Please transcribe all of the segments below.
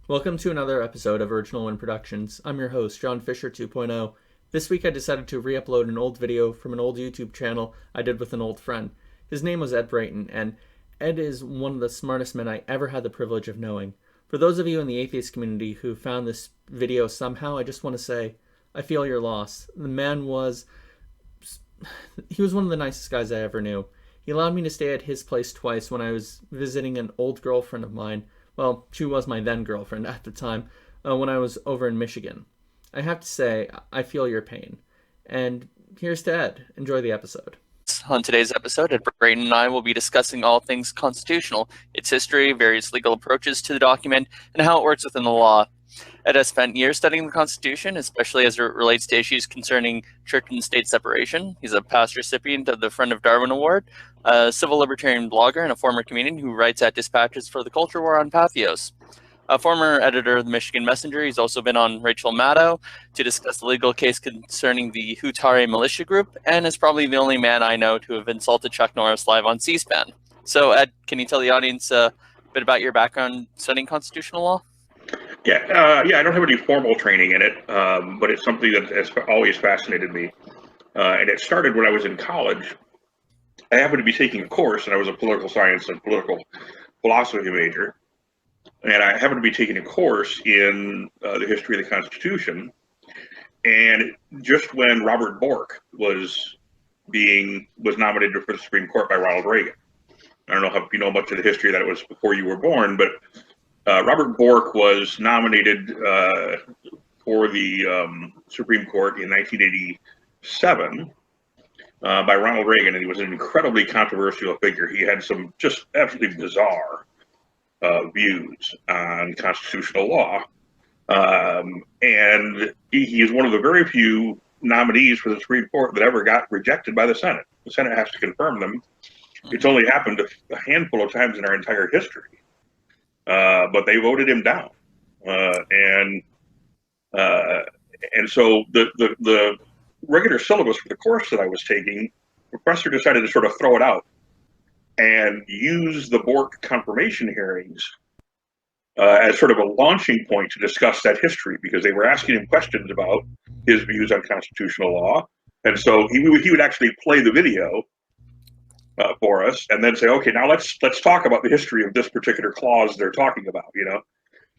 Welcome to another episode of Original Win Productions. I'm your host, John Fisher 2.0. This week I decided to re-upload an old video from an old YouTube channel I did with an old friend. His name was Ed Brayton, and Ed is one of the smartest men I ever had the privilege of knowing. For those of you in the atheist community who found this video somehow, I just want to say, I feel your loss. The man was one of the nicest guys I ever knew. He allowed me to stay at his place twice when I was visiting an old girlfriend of mine. Well, she was my then girlfriend at the time, when I was over in Michigan. I have to say, I feel your pain. And here's to Ed. Enjoy the episode. On today's episode, Ed Brayton and I will be discussing all things constitutional, its history, various legal approaches to the document, and how it works within the law. Ed has spent years studying the Constitution, especially as it relates to issues concerning church and state separation. He's a past recipient of the Friend of Darwin Award, a civil libertarian blogger, and a former comedian who writes at Dispatches for the Culture War on Patheos. A former editor of the Michigan Messenger, he's also been on Rachel Maddow to discuss the legal case concerning the Hutare militia group, and is probably the only man I know to have insulted Chuck Norris live on C-SPAN. So, Ed, can you tell the audience a bit about your background studying constitutional law? Yeah, I don't have any formal training in it, but it's something that has always fascinated me. And it started when I was in college. I happened to be taking a course, and I was a political science and political philosophy major. And I happened to be taking a course in the history of the Constitution. And just when Robert Bork was nominated for the Supreme Court by Ronald Reagan. I don't know if you know much of the history that it was before you were born, but Robert Bork was nominated for the Supreme Court in 1987 by Ronald Reagan, and he was an incredibly controversial figure. He had some just absolutely bizarre views on constitutional law, and he is one of the very few nominees for the Supreme Court that ever got rejected by the Senate. The Senate has to confirm them. It's only happened a handful of times in our entire history. But they voted him down, and so the regular syllabus for the course that I was taking, the professor decided to sort of throw it out and use the Bork confirmation hearings as sort of a launching point to discuss that history, because they were asking him questions about his views on constitutional law, and so he would actually play the video for us, and then say, okay, now let's talk about the history of this particular clause they're talking about,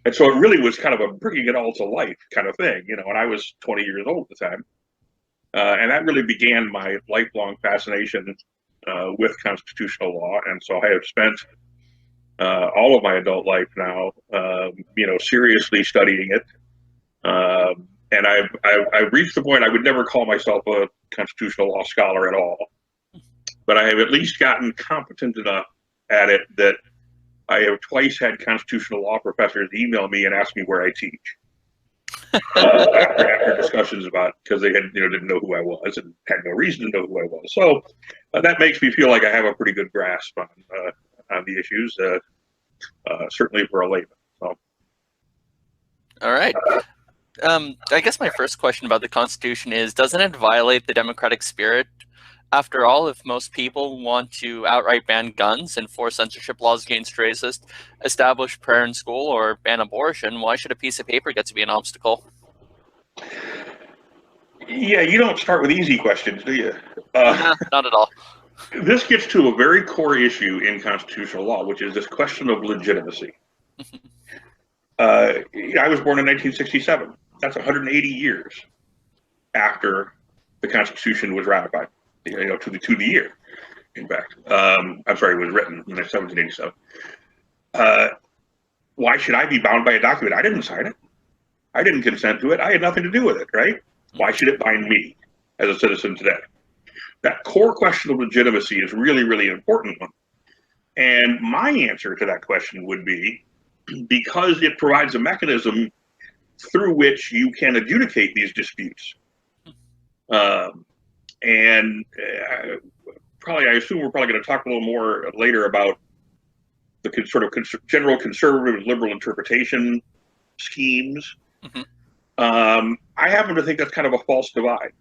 And so it really was kind of a bringing it all to life kind of thing, and I was 20 years old at the time. And that really began my lifelong fascination with constitutional law. And so I have spent all of my adult life now, seriously studying it. And I've reached the point I would never call myself a constitutional law scholar at all. But I have at least gotten competent enough at it that I have twice had constitutional law professors email me and ask me where I teach after discussions about, because they had didn't know who I was and had no reason to know who I was. So that makes me feel like I have a pretty good grasp on the issues, certainly for a layman. So. All right. I guess my first question about the Constitution is, doesn't it violate the democratic spirit? After all, if most people want to outright ban guns, enforce censorship laws against racists, establish prayer in school, or ban abortion, why should a piece of paper get to be an obstacle? Yeah, you don't start with easy questions, do you? Not at all. This gets to a very core issue in constitutional law, which is this question of legitimacy. I was born in 1967. That's 180 years after the Constitution was ratified. To the year, in fact. I'm sorry, it was written in 1787. Why should I be bound by a document? I didn't sign it. I didn't consent to it. I had nothing to do with it, right? Why should it bind me as a citizen today? That core question of legitimacy is really, really important one. And my answer to that question would be, because it provides a mechanism through which you can adjudicate these disputes. And I assume we're probably going to talk a little more later about the sort of general conservative and liberal interpretation schemes. Mm-hmm. I happen to think that's kind of a false divide.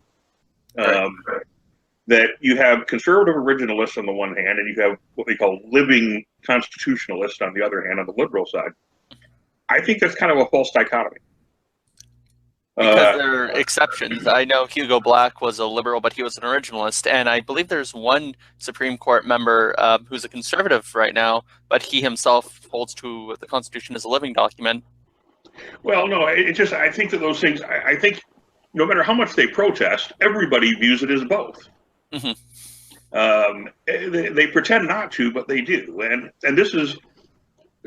That you have conservative originalists on the one hand, and you have what they call living constitutionalists on the other hand, on the liberal side. I think that's kind of a false dichotomy. Because there are exceptions. I know Hugo Black was a liberal, but he was an originalist, and I believe there's one Supreme Court member who's a conservative right now, but he himself holds to the Constitution as a living document. Well, no, I think that those things, I think no matter how much they protest, everybody views it as both. Mm-hmm. They pretend not to, but they do. And there's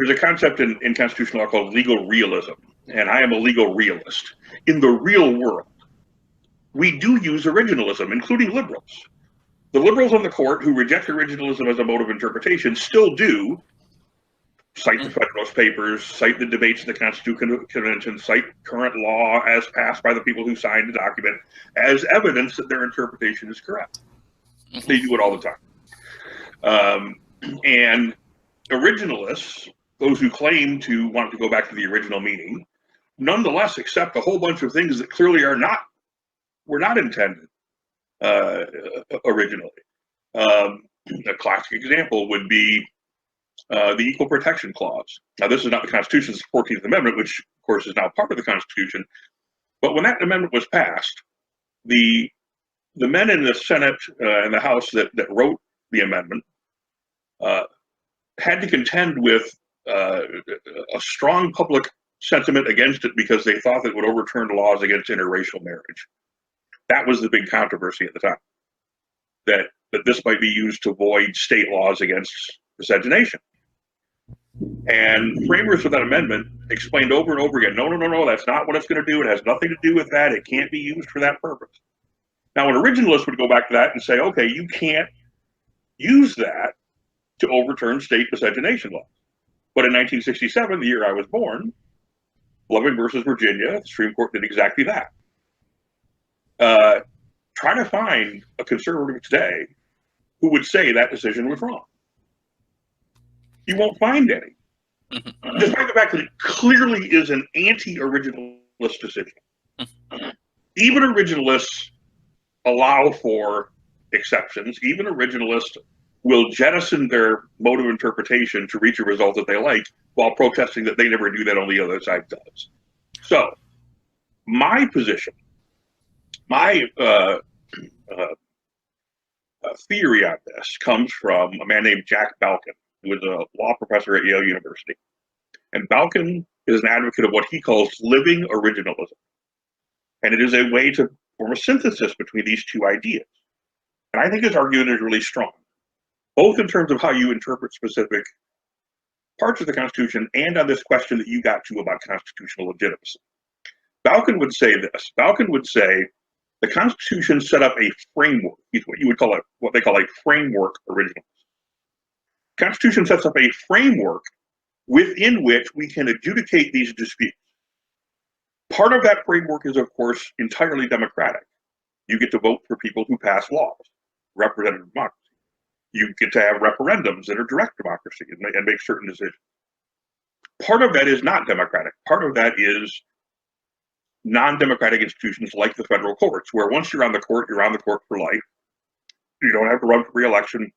a concept in constitutional law called legal realism, and I am a legal realist. In the real world, we do use originalism, including liberals. The liberals on the court who reject originalism as a mode of interpretation still do cite the Federalist Papers, cite the debates of the Constitutional Convention, cite current law as passed by the people who signed the document as evidence that their interpretation is correct. They do it all the time. And originalists, those who claim to want to go back to the original meaning, nonetheless accept a whole bunch of things that clearly were not intended originally. A classic example would be the Equal Protection Clause. Now, this is not the Constitution's 14th Amendment, which, of course, is now part of the Constitution. But when that amendment was passed, the men in the Senate and the House that wrote the amendment had to contend with a strong public sentiment against it because they thought that it would overturn laws against interracial marriage. That was the big controversy at the time, that this might be used to void state laws against miscegenation. And framers of that amendment explained over and over again, no, that's not what it's going to do. It has nothing to do with that. It can't be used for that purpose. Now, an originalist would go back to that and say, okay, you can't use that to overturn state miscegenation laws. But in 1967, the year I was born, Loving versus Virginia, the Supreme Court did exactly that. Try to find a conservative today who would say that decision was wrong. You won't find any. Despite the fact that it clearly is an anti-originalist decision. Even originalists allow for exceptions. Even originalists will jettison their mode of interpretation to reach a result that they like while protesting that they never do that, only the other side does. So, my position, my theory on this comes from a man named Jack Balkin, who was a law professor at Yale University. And Balkin is an advocate of what he calls living originalism. And it is a way to form a synthesis between these two ideas. And I think his argument is really strong, both in terms of how you interpret specific parts of the Constitution and on this question that you got to about constitutional legitimacy. Balkin would say this. Balkin would say the Constitution set up a framework. It's what you would call what they call a framework originalism. The Constitution sets up a framework within which we can adjudicate these disputes. Part of that framework is, of course, entirely democratic. You get to vote for people who pass laws, representative democracy. You get to have referendums that are direct democracy and make certain decisions. Part of that is not democratic. Part of that is non-democratic institutions like the federal courts, where once you're on the court for life. You don't have to run for re-election.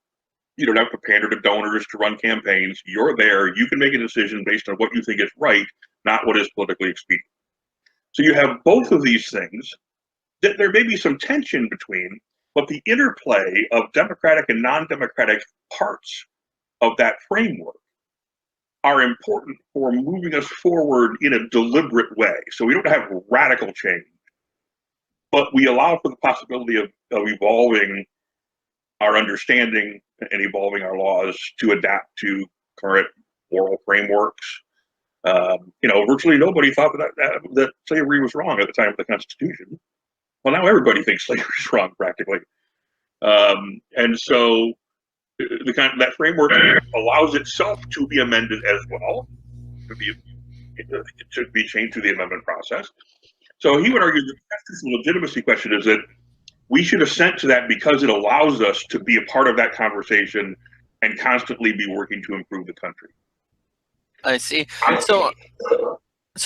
You don't have to pander to donors to run campaigns. You're there. You can make a decision based on what you think is right, not what is politically expedient. So you have both of these things that there may be some tension between, but the interplay of democratic and non-democratic parts of that framework are important for moving us forward in a deliberate way. So we don't have radical change, but we allow for the possibility of evolving our understanding and evolving our laws to adapt to current moral frameworks. Virtually nobody thought that slavery was wrong at the time of the Constitution. Well, now everybody thinks slavery is wrong, practically. And so that framework allows itself to be amended as well. It should be changed through the amendment process. So he would argue that the constitutional legitimacy question is that we should assent to that because it allows us to be a part of that conversation and constantly be working to improve the country. I see. So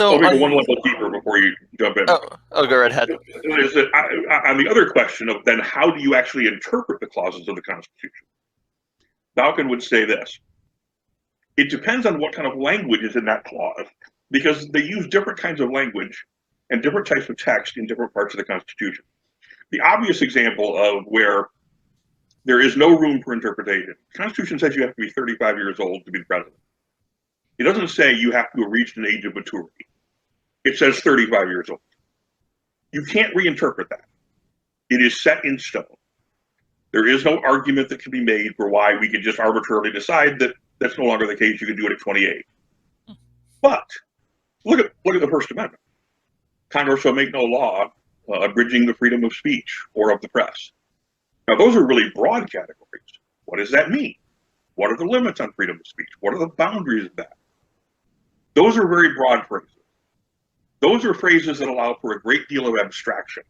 I'll go one level deeper before you jump in. Oh, go right ahead. Is that on the other question of then how do you actually interpret the clauses of the Constitution? Balkin would say this. It depends on what kind of language is in that clause because they use different kinds of language and different types of text in different parts of the Constitution. The obvious example of where there is no room for interpretation, the Constitution says you have to be 35 years old to be the president. It doesn't say you have to have reached an age of maturity. It says 35 years old. You can't reinterpret that. It is set in stone. There is no argument that can be made for why we could just arbitrarily decide that that's no longer the case. You can do it at 28. But look at the First Amendment. Congress shall make no law abridging the freedom of speech or of the press. Now, those are really broad categories. What does that mean? What are the limits on freedom of speech? What are the boundaries of that? Those are very broad phrases. Those are phrases that allow for a great deal of abstraction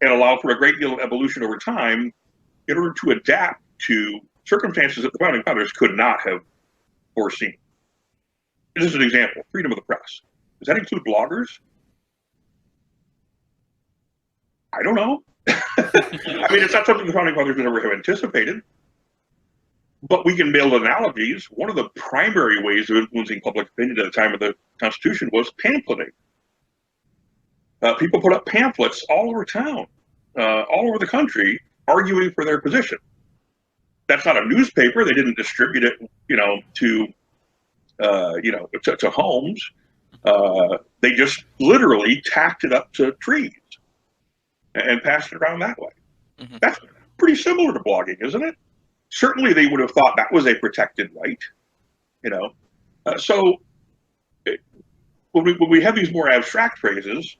and allow for a great deal of evolution over time in order to adapt to circumstances that the founding fathers could not have foreseen. This is an example, freedom of the press. Does that include bloggers? I don't know. I mean, it's not something the founding fathers would ever have anticipated. But we can build analogies. One of the primary ways of influencing public opinion at the time of the Constitution was pamphleting. People put up pamphlets all over town, all over the country, arguing for their position. That's not a newspaper. They didn't distribute it, to homes. They just literally tacked it up to trees and passed it around that way. Mm-hmm. That's pretty similar to blogging, isn't it? Certainly they would have thought that was a protected right, So when we have these more abstract phrases,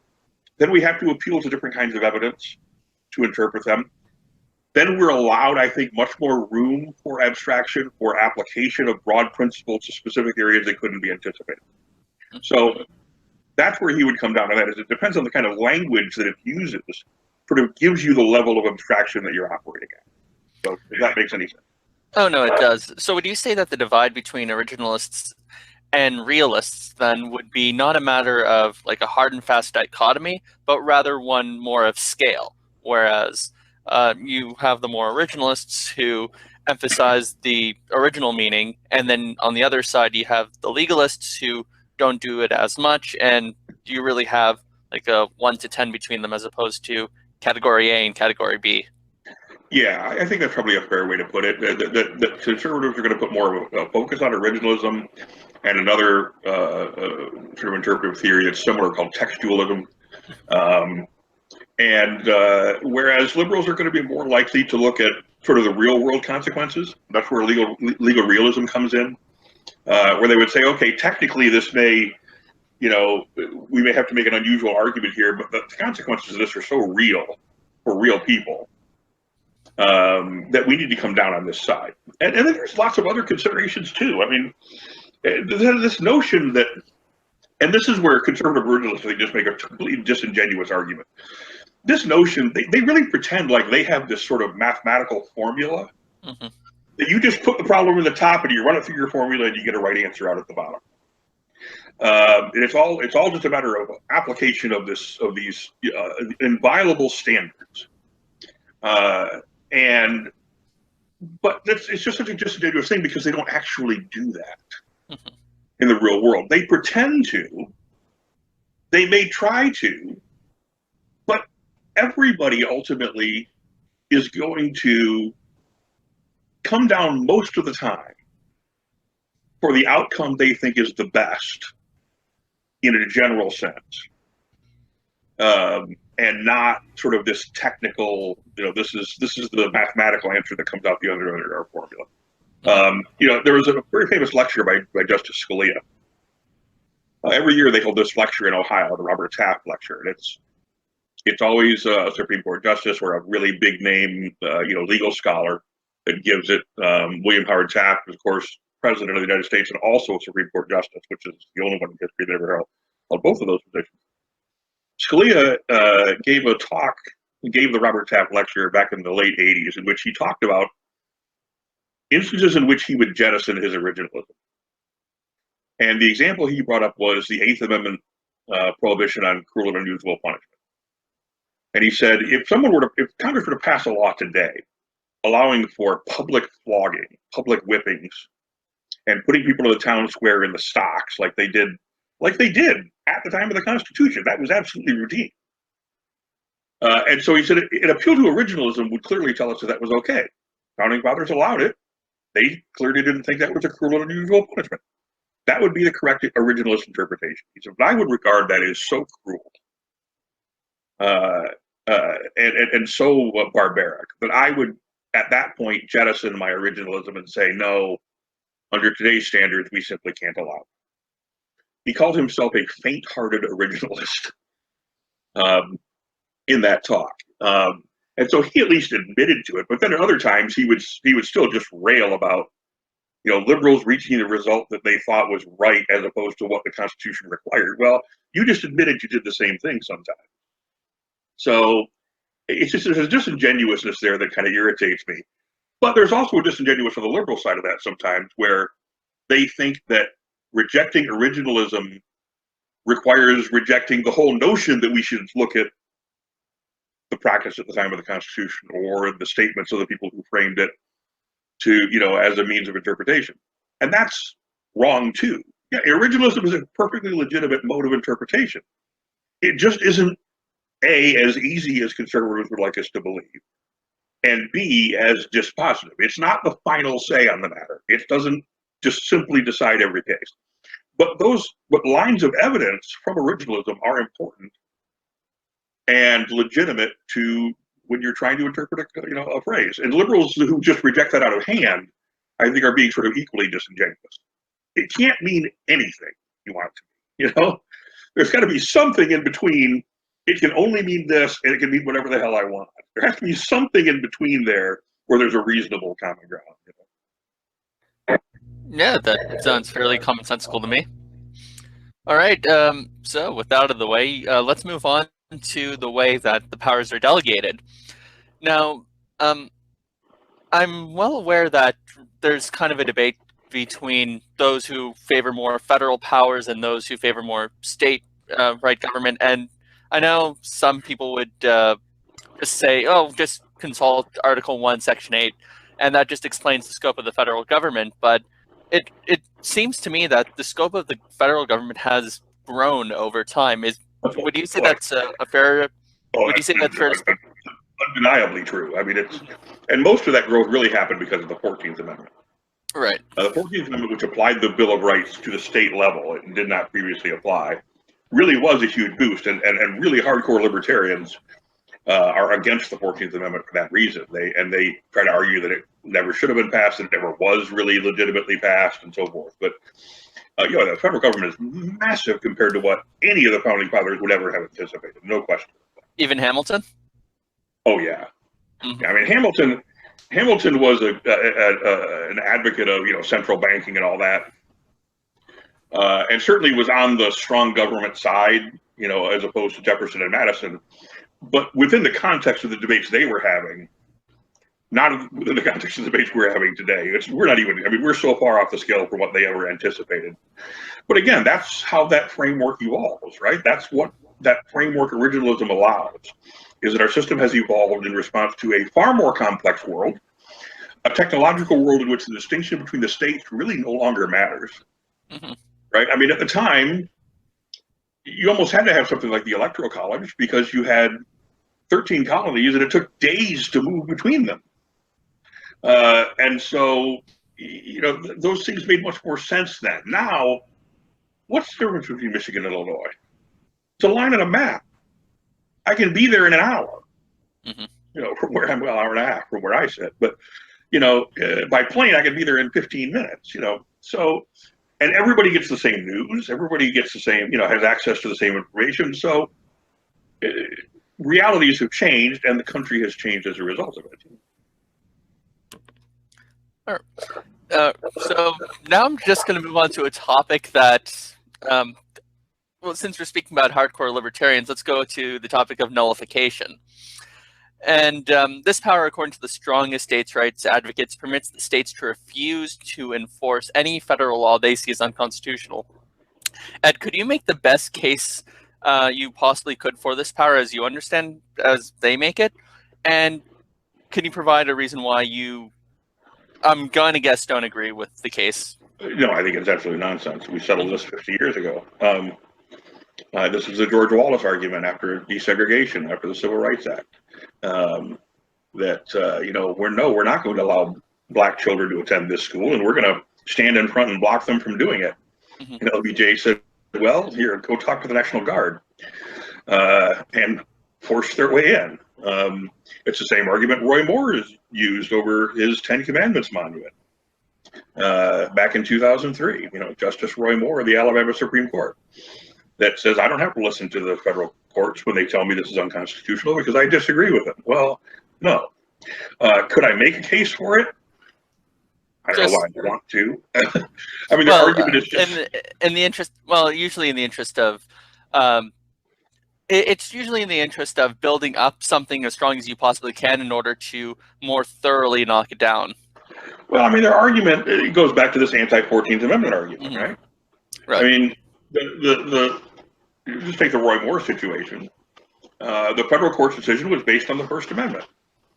then we have to appeal to different kinds of evidence to interpret them. Then we're allowed, I think, much more room for abstraction or application of broad principles to specific areas that couldn't be anticipated. So that's where he would come down to that, is it depends on the kind of language that it uses, sort of gives you the level of abstraction that you're operating at. So if that makes any sense. Oh, no, it does. So would you say that the divide between originalists and realists then would be not a matter of like a hard and fast dichotomy, but rather one more of scale, whereas you have the more originalists who emphasize the original meaning, and then on the other side you have the legalists who don't do it as much, and you really have like a 1 to 10 between them as opposed to category A and category B. Yeah, I think that's probably a fair way to put it. The conservatives are going to put more of a focus on originalism and another sort of interpretive theory that's similar called textualism. Whereas liberals are going to be more likely to look at sort of the real world consequences. That's where legal realism comes in, where they would say, okay, technically this may, we may have to make an unusual argument here, but the consequences of this are so real for real people that we need to come down on this side. And then there's lots of other considerations too. I mean, this notion that, and this is where conservative originalists, they just make a completely disingenuous argument. This notion, they really pretend like they have this sort of mathematical formula that you just put the problem in the top and you run it through your formula and you get a right answer out at the bottom. And it's all just a matter of application of these inviolable standards. But it's just such a disingenuous thing because they don't actually do that in the real world. They pretend to, they may try to, but everybody ultimately is going to come down most of the time for the outcome they think is the best in a general sense. And not sort of this technical, this is the mathematical answer that comes out the other end of our formula. There was a very famous lecture by Justice Scalia. Every year they hold this lecture in Ohio, the Robert Taft Lecture, and it's always a Supreme Court justice or a really big name, legal scholar that gives it. William Howard Taft, of course, President of the United States, and also a Supreme Court justice, which is the only one in history that ever held both of those positions. Scalia gave the Robert Taft Lecture back in the late 80s, in which he talked about instances in which he would jettison his originalism. And the example he brought up was the Eighth Amendment prohibition on cruel and unusual punishment. And he said, if Congress were to pass a law today allowing for public flogging, public whippings, and putting people to the town square in the stocks like they did like they did at the time of the Constitution. That was absolutely routine. And so he said an appeal to originalism would clearly tell us that was okay. Founding fathers allowed it. They clearly didn't think that was a cruel and unusual punishment. That would be the correct originalist interpretation. He said, but I would regard that as so cruel and so barbaric that I would, at that point, jettison my originalism and say, no, under today's standards, we simply can't allow it. He called himself a faint-hearted originalist in that talk. And so he at least admitted to it, but then at other times he would still just rail about, liberals reaching the result that they thought was right as opposed to what the Constitution required. Well, you just admitted you did the same thing sometimes. So it's just, there's a disingenuousness there that kind of irritates me. But there's also a disingenuous on the liberal side of that sometimes, where they think that rejecting originalism requires rejecting the whole notion that we should look at the practice at the time of the Constitution or the statements of the people who framed it to, as a means of interpretation. And that's wrong too. Yeah, originalism is a perfectly legitimate mode of interpretation. It just isn't A, as easy as conservatives would like us to believe, and B, as dispositive. It's not the final say on the matter. It doesn't just simply decide every case. But lines of evidence from originalism are important and legitimate to when you're trying to interpret a phrase. And liberals who just reject that out of hand, I think, are being sort of equally disingenuous. It can't mean anything you want it to mean. There's got to be something in between. It can only mean this, and it can mean whatever the hell I want. There has to be something in between there where there's a reasonable common ground. Yeah, that sounds fairly commonsensical to me. All right, so with that out of the way, let's move on to the way that the powers are delegated. Now, I'm well aware that there's kind of a debate between those who favor more federal powers and those who favor more state right government. And I know some people would just say, oh, just consult Article 1, Section 8, and that just explains the scope of the federal government. But it seems to me that the scope of the federal government has grown over time. Would you say that's a fair? Would you say that's fair to speak? Undeniably true. I mean, and most of that growth really happened because of the 14th Amendment. Right. The 14th Amendment, which applied the Bill of Rights to the state level, it did not previously apply, really was a huge boost. And really hardcore libertarians are against the 14th Amendment for that reason. They try to argue that it never should have been passed, and it never was really legitimately passed, and so forth. But the federal government is massive compared to what any of the founding fathers would ever have anticipated. No question. Even Hamilton? Oh yeah. Mm-hmm. I mean, Hamilton was an advocate of central banking and all that, and certainly was on the strong government side, as opposed to Jefferson and Madison. But within the context of the debates they were having, not within the context of the debates we're having today. We're so far off the scale from what they ever anticipated. But again, that's how that framework evolves, right? That's what that framework originalism allows, is that our system has evolved in response to a far more complex world, a technological world in which the distinction between the states really no longer matters, mm-hmm. right? I mean, at the time, you almost had to have something like the Electoral College because you had 13 colonies and it took days to move between them. And so, those things made much more sense then. Now, what's the difference between Michigan and Illinois? It's a line on a map. I can be there in an hour, mm-hmm. From where I'm, hour and a half from where I sit. But, by plane, I can be there in 15 minutes, So, and everybody gets the same news. Everybody gets the same, has access to the same information. So realities have changed and the country has changed as a result of it. All right. So now I'm just going to move on to a topic that, since we're speaking about hardcore libertarians, let's go to the topic of nullification. And this power, according to the strongest states' rights advocates, permits the states to refuse to enforce any federal law they see as unconstitutional. Ed, could you make the best case you possibly could for this power as you understand, as they make it? And can you provide a reason why you, I'm going to guess, don't agree with the case No, I think it's absolutely nonsense. We settled this 50 years ago. This was the George Wallace argument after desegregation, after the Civil Rights Act, that we're not going to allow black children to attend this school, and we're going to stand in front and block them from doing it. Mhm. And LBJ said, "Well, here, go talk to the National Guard," and force their way in. It's the same argument Roy Moore has used over his Ten Commandments monument back in 2003. Justice Roy Moore of the Alabama Supreme Court, that says I don't have to listen to the federal courts when they tell me this is unconstitutional because I disagree with it. Well, no. Could I make a case for it? I don't know why I want to. I mean, the argument is just in the interest. Well, usually in the interest of, it's usually in the interest of building up something as strong as you possibly can in order to more thoroughly knock it down. Well, I mean, their argument, it goes back to this anti-14th Amendment argument, Mhm. right? Right. I mean, just take the Roy Moore situation. The federal court's decision was based on the First Amendment.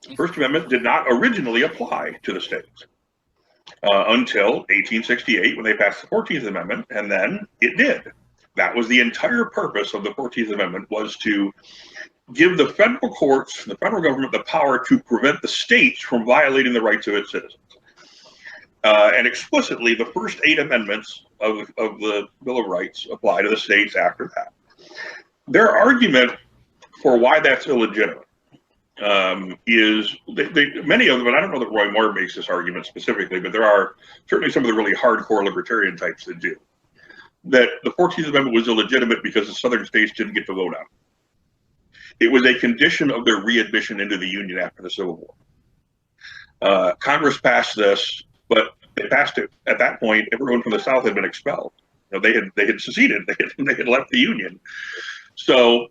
The First Amendment did not originally apply to the states until 1868 when they passed the 14th Amendment, and then it did. That was the entire purpose of the 14th Amendment, was to give the federal courts, the federal government, the power to prevent the states from violating the rights of its citizens. And explicitly, the first 8 amendments of the Bill of Rights apply to the states after that. Their argument for why that's illegitimate is many of them, and I don't know that Roy Moore makes this argument specifically, but there are certainly some of the really hardcore libertarian types that do, that the 14th Amendment was illegitimate because the southern states didn't get to vote on it. It was a condition of their readmission into the Union after the Civil War. Congress passed this, but they passed it at that point. Everyone from the South had been expelled. They had seceded. They had left the Union. So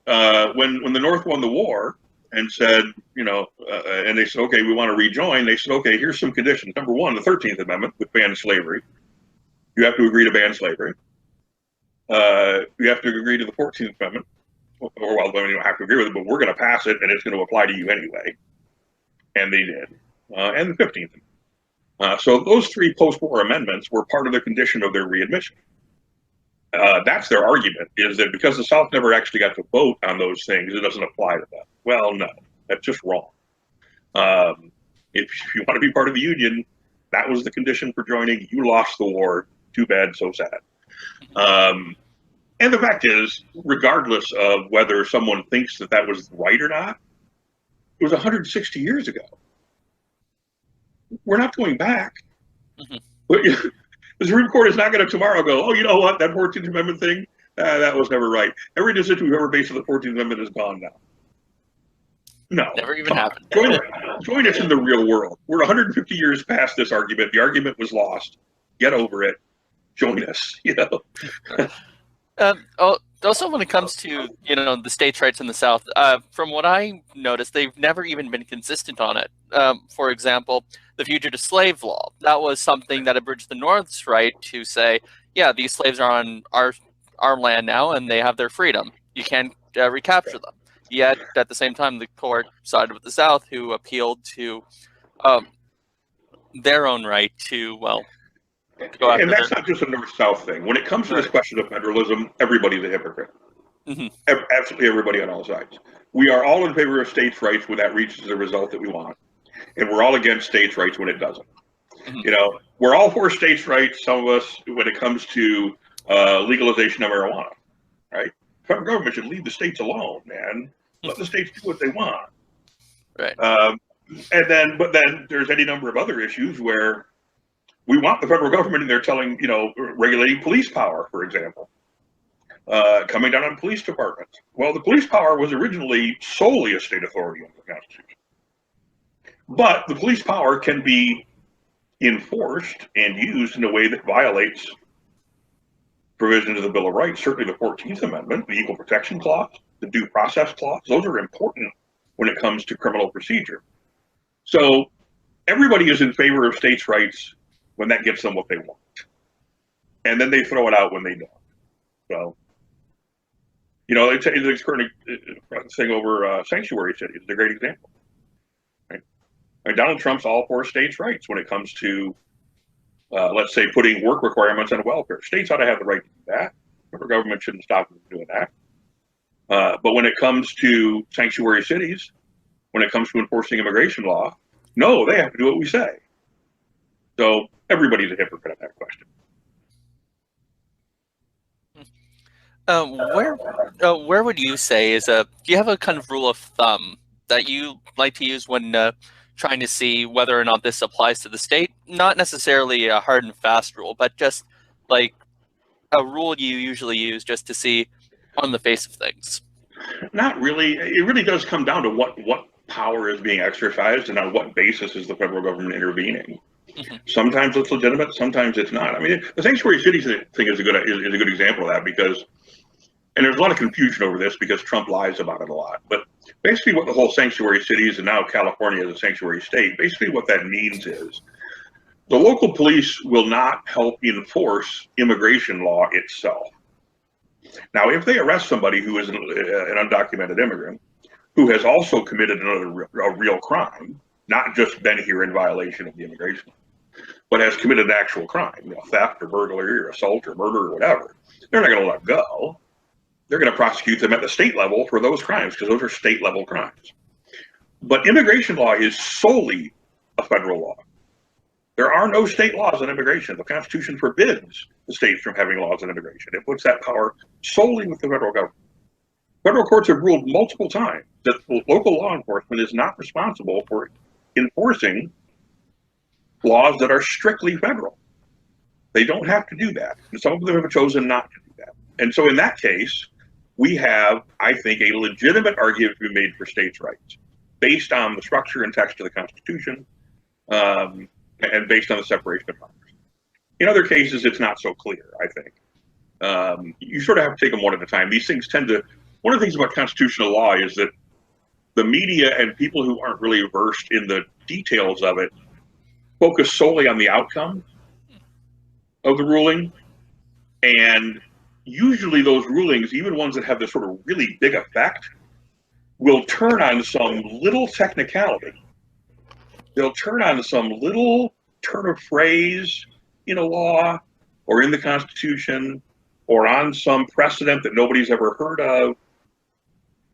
when the North won the war and said, and they said, okay, we want to rejoin. They said, okay, here's some conditions. Number one, the 13th Amendment, which bans slavery. You have to agree to ban slavery. You have to agree to the 14th Amendment. Well, you don't have to agree with it, but we're going to pass it, and it's going to apply to you anyway. And they did. And the 15th Amendment. So those 3 post-war amendments were part of the condition of their readmission. That's their argument, is that because the South never actually got to vote on those things, it doesn't apply to them. Well, no, that's just wrong. If you want to be part of the Union, that was the condition for joining. You lost the war. Too bad, so sad. And the fact is, regardless of whether someone thinks that was right or not, it was 160 years ago. We're not going back. Mm-hmm. The Supreme Court is not going to tomorrow go, oh, you know what, that 14th Amendment thing, that was never right. Every decision we've ever based on the 14th Amendment is gone now. No. Never even happened. Join us in the real world. We're 150 years past this argument. The argument was lost. Get over it. Join us, Also, when it comes to the states' rights in the South, from what I noticed, they've never even been consistent on it. For example, the fugitive slave law, that was something that abridged the North's right to say, yeah, these slaves are on our land now and they have their freedom. You can't recapture them. Yet at the same time, the court sided with the South, who appealed to their own right to go after. And that's not just a North-South thing. When it comes to this question of federalism, everybody's a hypocrite. Mm-hmm. Absolutely everybody on all sides. We are all in favor of states' rights when that reaches the result that we want. And we're all against states' rights when it doesn't. Mm-hmm. We're all for states' rights, some of us, when it comes to legalization of marijuana, right? The federal government should leave the states alone, man. Let the states do what they want. Right. But then there's any number of other issues where we want the federal government in there telling, regulating police power, for example, coming down on police departments. Well, the police power was originally solely a state authority under the Constitution. But the police power can be enforced and used in a way that violates provisions of the Bill of Rights, certainly the 14th Amendment, the Equal Protection Clause, the Due Process Clause. Those are important when it comes to criminal procedure. So everybody is in favor of states' rights when that gets them what they want. And then they throw it out when they don't. So, it's current thing over sanctuary cities is a great example. Right? Donald Trump's all for states' rights when it comes to let's say putting work requirements on welfare. States ought to have the right to do that. The government shouldn't stop them from doing that. But when it comes to sanctuary cities, when it comes to enforcing immigration law, no, they have to do what we say. So everybody's a hypocrite on that question. Where would you say is do you have a kind of rule of thumb that you like to use when trying to see whether or not this applies to the state? Not necessarily a hard and fast rule, but just like a rule you usually use just to see on the face of things. Not really. It really does come down to what power is being exercised and on what basis is the federal government intervening. Mm-hmm. Sometimes it's legitimate, sometimes it's not. I mean, the sanctuary cities thing is a good example of that because, and there's a lot of confusion over this because Trump lies about it a lot. But basically, what the whole sanctuary cities and now California is a sanctuary state. Basically, what that means is the local police will not help enforce immigration law itself. Now, if they arrest somebody who is an undocumented immigrant who has also committed a real crime, not just been here in violation of the immigration, but has committed an actual crime, theft or burglary or assault or murder or whatever, they're not going to let go. They're going to prosecute them at the state level for those crimes because those are state level crimes. But immigration law is solely a federal law. There are no state laws on immigration. The Constitution forbids the states from having laws on immigration. It puts that power solely with the federal government. Federal courts have ruled multiple times that local law enforcement is not responsible for enforcing laws that are strictly federal. They don't have to do that. And some of them have chosen not to do that. And so in that case, we have, I think, a legitimate argument to be made for states' rights based on the structure and text of the Constitution, and based on the separation of powers. In other cases, it's not so clear, I think. You sort of have to take them one at a time. These things tend to, one of the things about constitutional law is that the media and people who aren't really versed in the details of it focus solely on the outcome of the ruling. And usually those rulings, even ones that have this sort of really big effect, will turn on some little technicality. They'll turn on some little turn of phrase in a law or in the Constitution or on some precedent that nobody's ever heard of.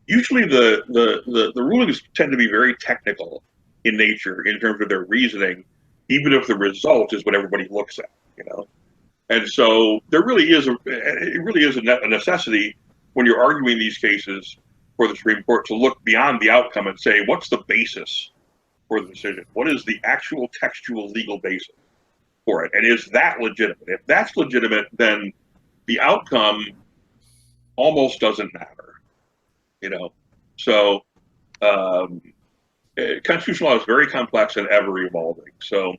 Usually the rulings tend to be very technical in nature in terms of their reasoning, even if the result is what everybody looks at, And so it really is a necessity when you're arguing these cases for the Supreme Court to look beyond the outcome and say, what's the basis for the decision? What is the actual textual legal basis for it? And is that legitimate? If that's legitimate, then the outcome almost doesn't matter, So constitutional law is very complex and ever evolving. So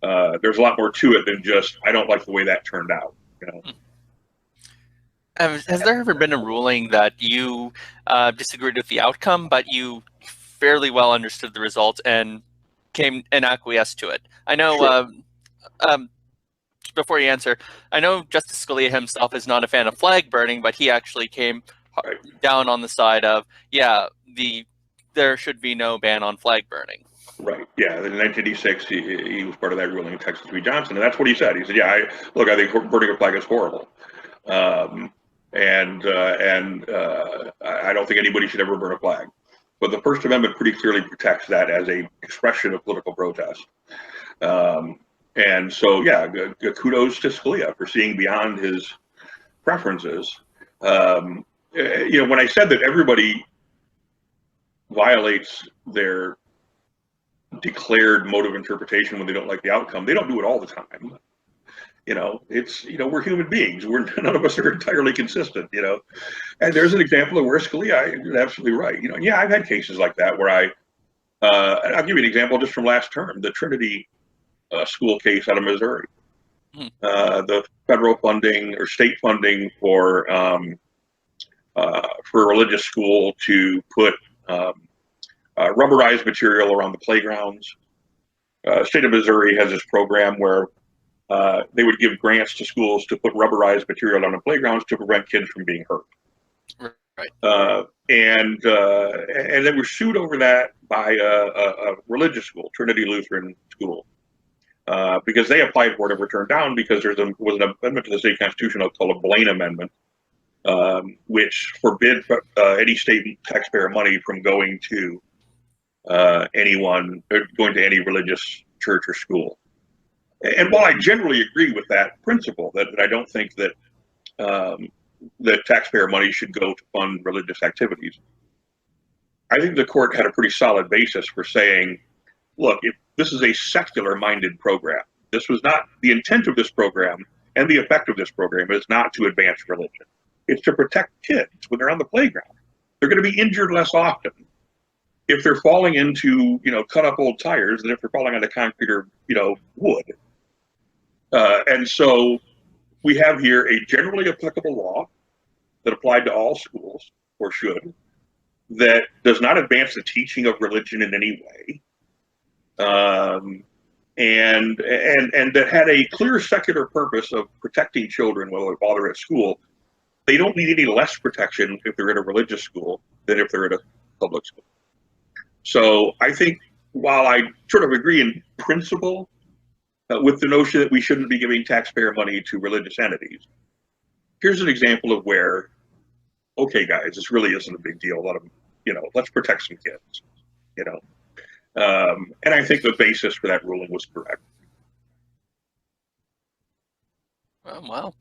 there's a lot more to it than just, I don't like the way that turned out, Has there ever been a ruling that you disagreed with the outcome, but you fairly well understood the result and came and acquiesced to it? I know, sure. Before you answer, I know Justice Scalia himself is not a fan of flag burning, but he actually came down on the side of, there should be no ban on flag burning. Right. Yeah. In 1986, he was part of that ruling in Texas v. Johnson, and that's what he said. He said, I think burning a flag is horrible. I don't think anybody should ever burn a flag. But the First Amendment pretty clearly protects that as a expression of political protest. And so, kudos to Scalia for seeing beyond his preferences. When I said that everybody violates their declared mode of interpretation when they don't like the outcome, they don't do it all the time. We're human beings. None of us are entirely consistent, And there's an example of where Scalia is absolutely right. I've had cases like that where I'll give you an example just from last term, the Trinity school case out of Missouri. The federal funding or state funding for a religious school to put rubberized material around the playgrounds. State of Missouri has this program where they would give grants to schools to put rubberized material on the playgrounds to prevent kids from being hurt. Right. And they were sued over that by a religious school, Trinity Lutheran School. because they applied for it and were turned down because was an amendment to the state constitution called a Blaine Amendment, which forbid any state taxpayer money from going to anyone, going to any religious church or school. And while I generally agree with that principle, that I don't think that that taxpayer money should go to fund religious activities, I think the court had a pretty solid basis for saying, look, if this is a secular-minded program, this was not the intent of this program, and the effect of this program is not to advance religion. It's to protect kids when they're on the playground. They're going to be injured less often if they're falling into, cut up old tires than if they're falling onto concrete or, wood. And so we have here a generally applicable law that applied to all schools, or should, that does not advance the teaching of religion in any way, and that had a clear secular purpose of protecting children while they're at school. They don't need any less protection if they're at a religious school than if they're at a public school. So I think while I sort of agree in principle with the notion that we shouldn't be giving taxpayer money to religious entities, here's an example of where, okay, guys, this really isn't a big deal. Let's protect some kids, and I think the basis for that ruling was correct. Oh, wow.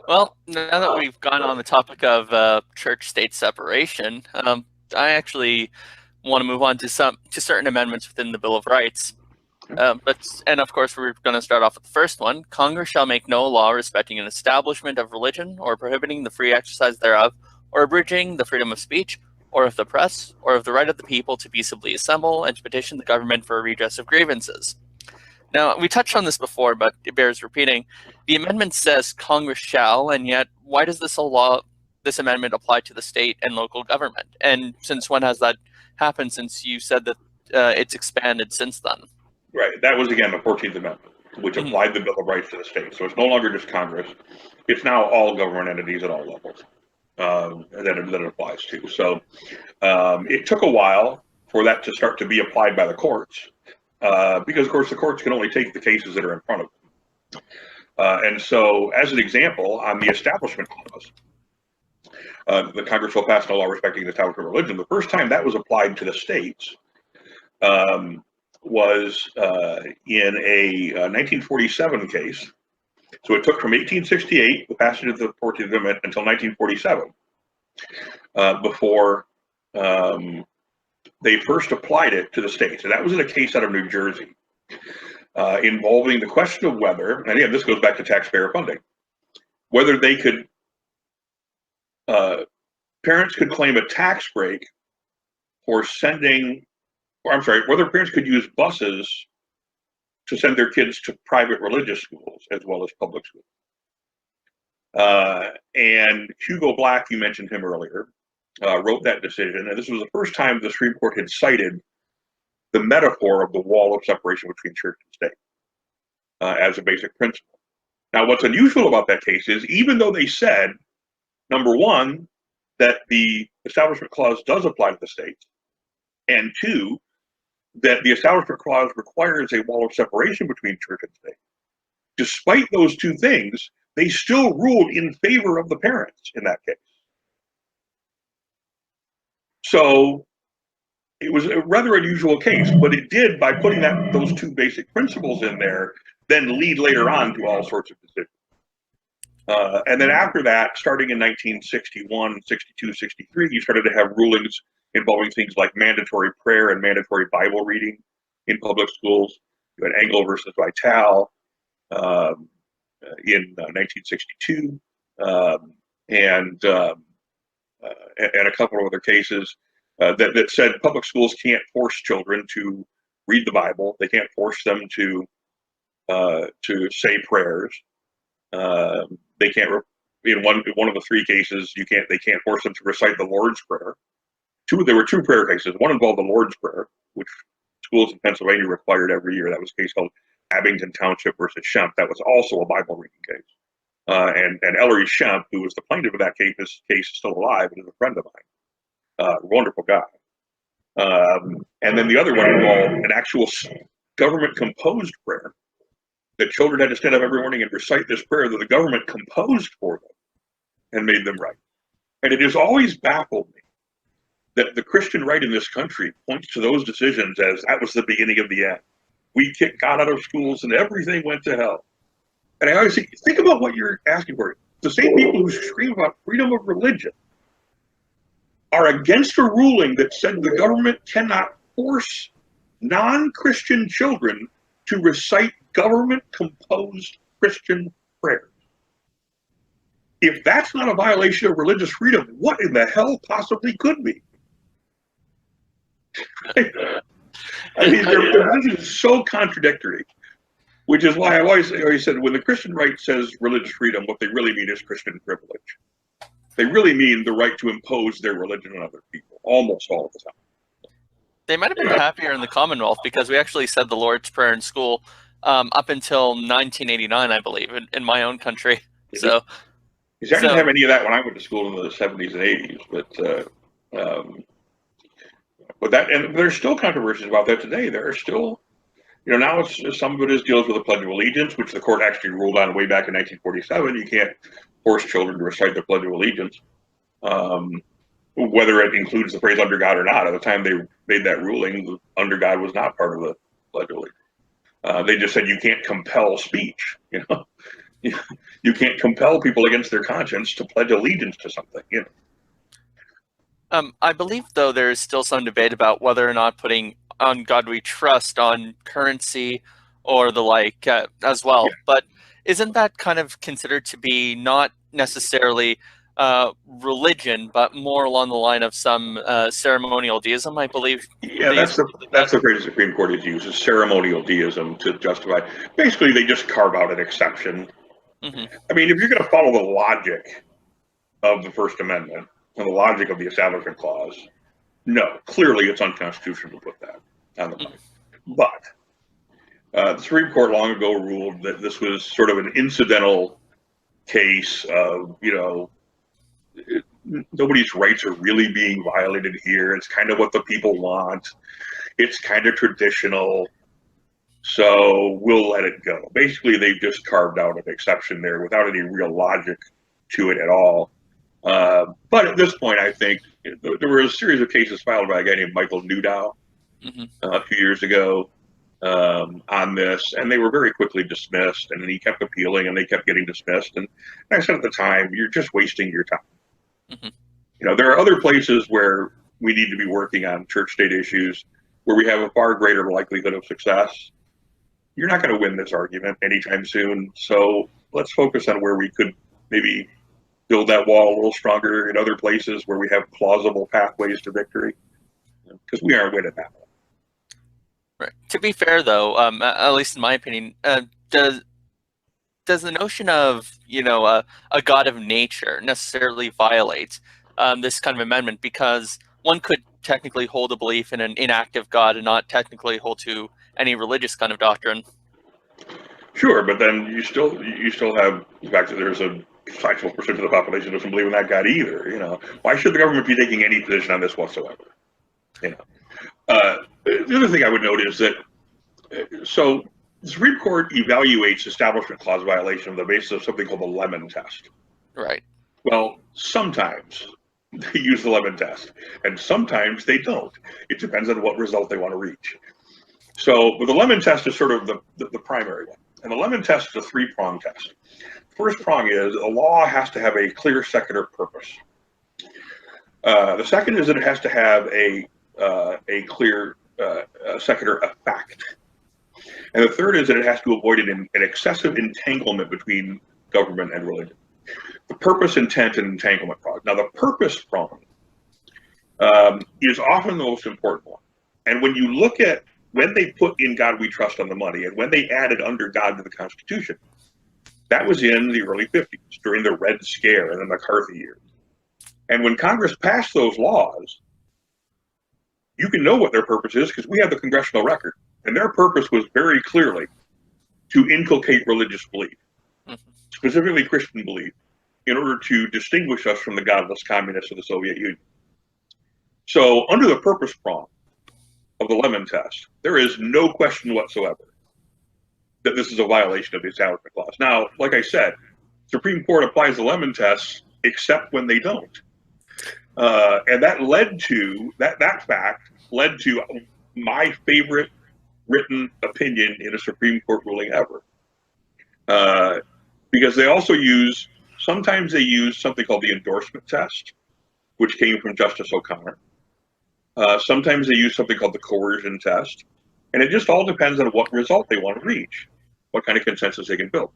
Well, now that we've gone on the topic of church-state separation, I actually want to move on to certain amendments within the Bill of Rights. And of course, we're going to start off with the first one. Congress shall make no law respecting an establishment of religion, or prohibiting the free exercise thereof, or abridging the freedom of speech, or of the press, or of the right of the people to peaceably assemble and to petition the government for a redress of grievances. Now, we touched on this before, but it bears repeating. The amendment says Congress shall, and yet why does this amendment apply to the state and local government? And since when has that happened, since you said that it's expanded since then? Right. That was, again, the 14th Amendment, which applied the Bill of Rights to the state. So it's no longer just Congress. It's now all government entities at all levels that it applies to. So it took a while for that to start to be applied by the courts, because, of course, the courts can only take the cases that are in front of them. And so, as an example, on the Establishment Clause, the Congress will pass no law respecting the establishment of religion. The first time that was applied to the states was in a 1947 case. So it took from 1868, the passage of the 14th Amendment, until 1947 before they first applied it to the states. And that was in a case out of New Jersey involving the question of whether, and again, this goes back to taxpayer funding, whether they could, parents could claim a tax break for whether parents could use buses to send their kids to private religious schools as well as public schools. And Hugo Black, you mentioned him earlier, wrote that decision, and this was the first time the Supreme Court had cited the metaphor of the wall of separation between church and state as a basic principle. Now, what's unusual about that case is, even though they said, number one, that the Establishment Clause does apply to the states, and two, that the Establishment Clause requires a wall of separation between church and state, despite those two things, they still ruled in favor of the parents in that case. So it was a rather unusual case, but it did, by putting those two basic principles in there, then lead later on to all sorts of decisions. And then after that, starting in 1961, 62, 63, you started to have rulings involving things like mandatory prayer and mandatory Bible reading in public schools. You had Engel versus Vitale in 1962, and a couple of other cases that said public schools can't force children to read the Bible. They can't force them to say prayers. They can't. In one of the three cases, they can't force them to recite the Lord's Prayer. There were two prayer cases. One involved the Lord's Prayer, which schools in Pennsylvania required every year. That was a case called Abington Township versus Shemp. That was also a Bible reading case. And Ellery Shemp, who was the plaintiff of that case, is still alive and is a friend of mine. Wonderful guy. And then the other one involved an actual government-composed prayer that children had to stand up every morning and recite this prayer that the government composed for them and made them write. And it has always baffled me that the Christian right in this country points to those decisions as that was the beginning of the end. We kicked God out of schools and everything went to hell. And I always think about what you're asking for. The same people who scream about freedom of religion are against a ruling that said the government cannot force non-Christian children to recite government-composed Christian prayers. If that's not a violation of religious freedom, what in the hell possibly could be? I mean, their position is so contradictory, which is why I've always said when the Christian right says religious freedom, what they really mean is Christian privilege. They really mean the right to impose their religion on other people, almost all the time. They might have been happier in the Commonwealth because we actually said the Lord's Prayer in school up until 1989, I believe, in my own country. So I didn't have any of that when I went to school in the 70s and 80s, but that, and there's still controversies about that today. There are still, now some of it deals with the Pledge of Allegiance, which the court actually ruled on way back in 1947. You can't force children to recite the Pledge of Allegiance, whether it includes the phrase "under God" or not. At the time they made that ruling, "under God" was not part of the Pledge of Allegiance. They just said you can't compel speech. You can't compel people against their conscience to pledge allegiance to something. I believe, though, there is still some debate about whether or not putting "on God we trust" on currency or the like as well. Yeah. But isn't that kind of considered to be not necessarily religion, but more along the line of some ceremonial deism, I believe? Yeah, that's the phrase the Supreme Court has used, is ceremonial deism to justify. Basically, they just carve out an exception. Mm-hmm. I mean, if you're going to follow the logic of the First Amendment and the logic of the Establishment Clause, no, clearly it's unconstitutional to put that on the money. Mm-hmm. But the Supreme Court long ago ruled that this was sort of an incidental case of, nobody's rights are really being violated here. It's kind of what the people want. It's kind of traditional. So we'll let it go. Basically, they've just carved out an exception there without any real logic to it at all. But at this point, I think there were a series of cases filed by a guy named Michael Newdow a few years ago on this, and they were very quickly dismissed, and then he kept appealing, and they kept getting dismissed. And I said at the time, you're just wasting your time. Mm-hmm. There are other places where we need to be working on church-state issues where we have a far greater likelihood of success. You're not going to win this argument anytime soon, so let's focus on where we could maybe build that wall a little stronger in other places where we have plausible pathways to victory, because we aren't winning that one. Right. To be fair, though, at least in my opinion, does the notion of a God of nature necessarily violate this kind of amendment? Because one could technically hold a belief in an inactive God and not technically hold to any religious kind of doctrine. Sure, but then you still have the fact that there's a sizable percent of the population doesn't believe in that God either. Why should the government be taking any position on this whatsoever? The other thing I would note is that so the Supreme Court evaluates Establishment Clause violation on the basis of something called the Lemon Test. Right. Well, sometimes they use the Lemon Test, and sometimes they don't. It depends on what result they want to reach. So, but the Lemon Test is sort of the primary one, and the Lemon Test is a three-prong test. First prong is a law has to have a clear secular purpose. The second is that it has to have a clear secular effect. And the third is that it has to avoid an excessive entanglement between government and religion. The purpose, intent, and entanglement prong. Now, the purpose prong is often the most important one. And when you look at when they put "in God we trust" on the money and when they added "under God" to the Constitution, that was in the early 50s during the Red Scare and the McCarthy years. And when Congress passed those laws, you can know what their purpose is because we have the congressional record. And their purpose was very clearly to inculcate religious belief, specifically Christian belief, in order to distinguish us from the godless communists of the Soviet Union. So under the purpose prong of the Lemon Test, there is no question whatsoever that this is a violation of the Establishment Clause. Now, like I said, Supreme Court applies the Lemon test except when they don't. And that led to, that fact led to my favorite written opinion in a Supreme Court ruling ever. Because they also sometimes they use something called the endorsement test, which came from Justice O'Connor. Sometimes they use something called the coercion test. And it just all depends on what result they want to reach, what kind of consensus they can build.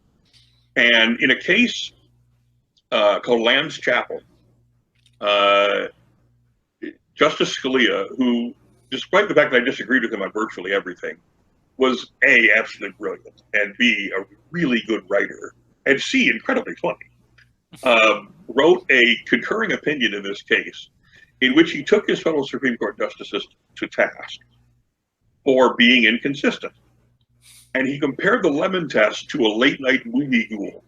And in a case called Lamb's Chapel, Justice Scalia, who, despite the fact that I disagreed with him on virtually everything, was A, absolutely brilliant, and B, a really good writer, and C, incredibly funny, wrote a concurring opinion in this case in which he took his fellow Supreme Court justices to task for being inconsistent. And he compared the Lemon test to a late-night movie ghoul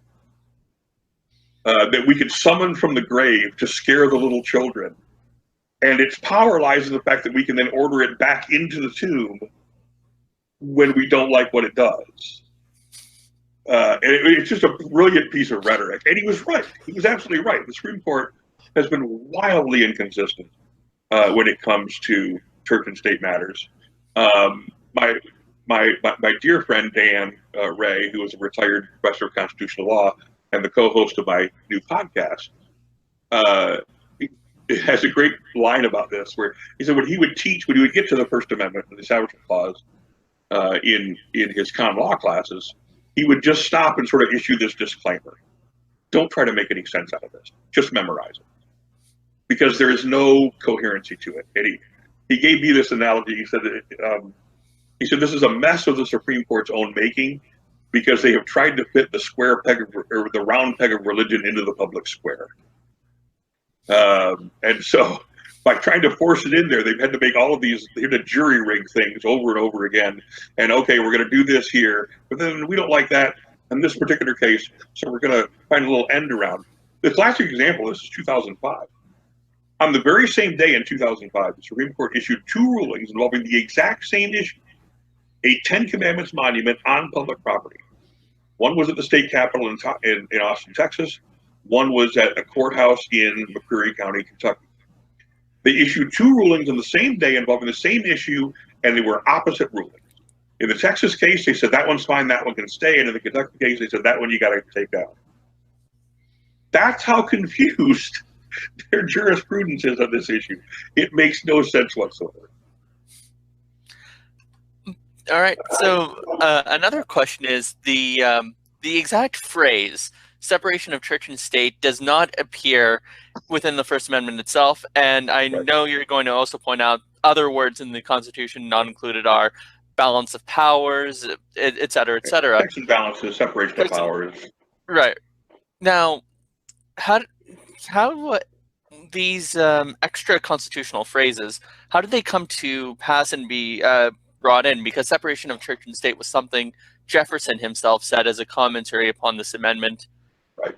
that we could summon from the grave to scare the little children. And its power lies in the fact that we can then order it back into the tomb when we don't like what it does. And it's just a brilliant piece of rhetoric. And he was right. He was absolutely right. The Supreme Court has been wildly inconsistent when it comes to church and state matters. My dear friend Dan Ray, who is a retired professor of constitutional law and the co-host of my new podcast, has a great line about this, where he said when he would get to the First Amendment and the Establishment Clause in his common law classes, he would just stop and sort of issue this disclaimer: don't try to make any sense out of this, just memorize it, because there is no coherency to it. And he gave me this analogy. He said this is a mess of the Supreme Court's own making, because they have tried to fit the square peg or the round peg of religion into the public square. And so by trying to force it in there, they've had to make all of these, they had to jury rig things over and over again. And okay, we're going to do this here, but then we don't like that in this particular case, so we're going to find a little end around. The classic example, this is 2005. On the very same day in 2005, the Supreme Court issued two rulings involving the exact same issue: a Ten Commandments monument on public property. One was at the state capitol in Austin, Texas. One was at a courthouse in McCreary County, Kentucky. They issued two rulings on the same day involving the same issue, and they were opposite rulings. In the Texas case, they said that one's fine, that one can stay. And in the Kentucky case, they said that one you got to take down. That's how confused their jurisprudence is on this issue. It makes no sense whatsoever. All right. So another question is the exact phrase "separation of church and state" does not appear within the First Amendment itself, and I know you're going to also point out other words in the Constitution not included are balance of powers, et cetera, et cetera. Checks and balances, separation of powers. Right. Now, how these extra constitutional phrases, how did they come to pass and be brought in? Because separation of church and state was something Jefferson himself said as a commentary upon this amendment. Right.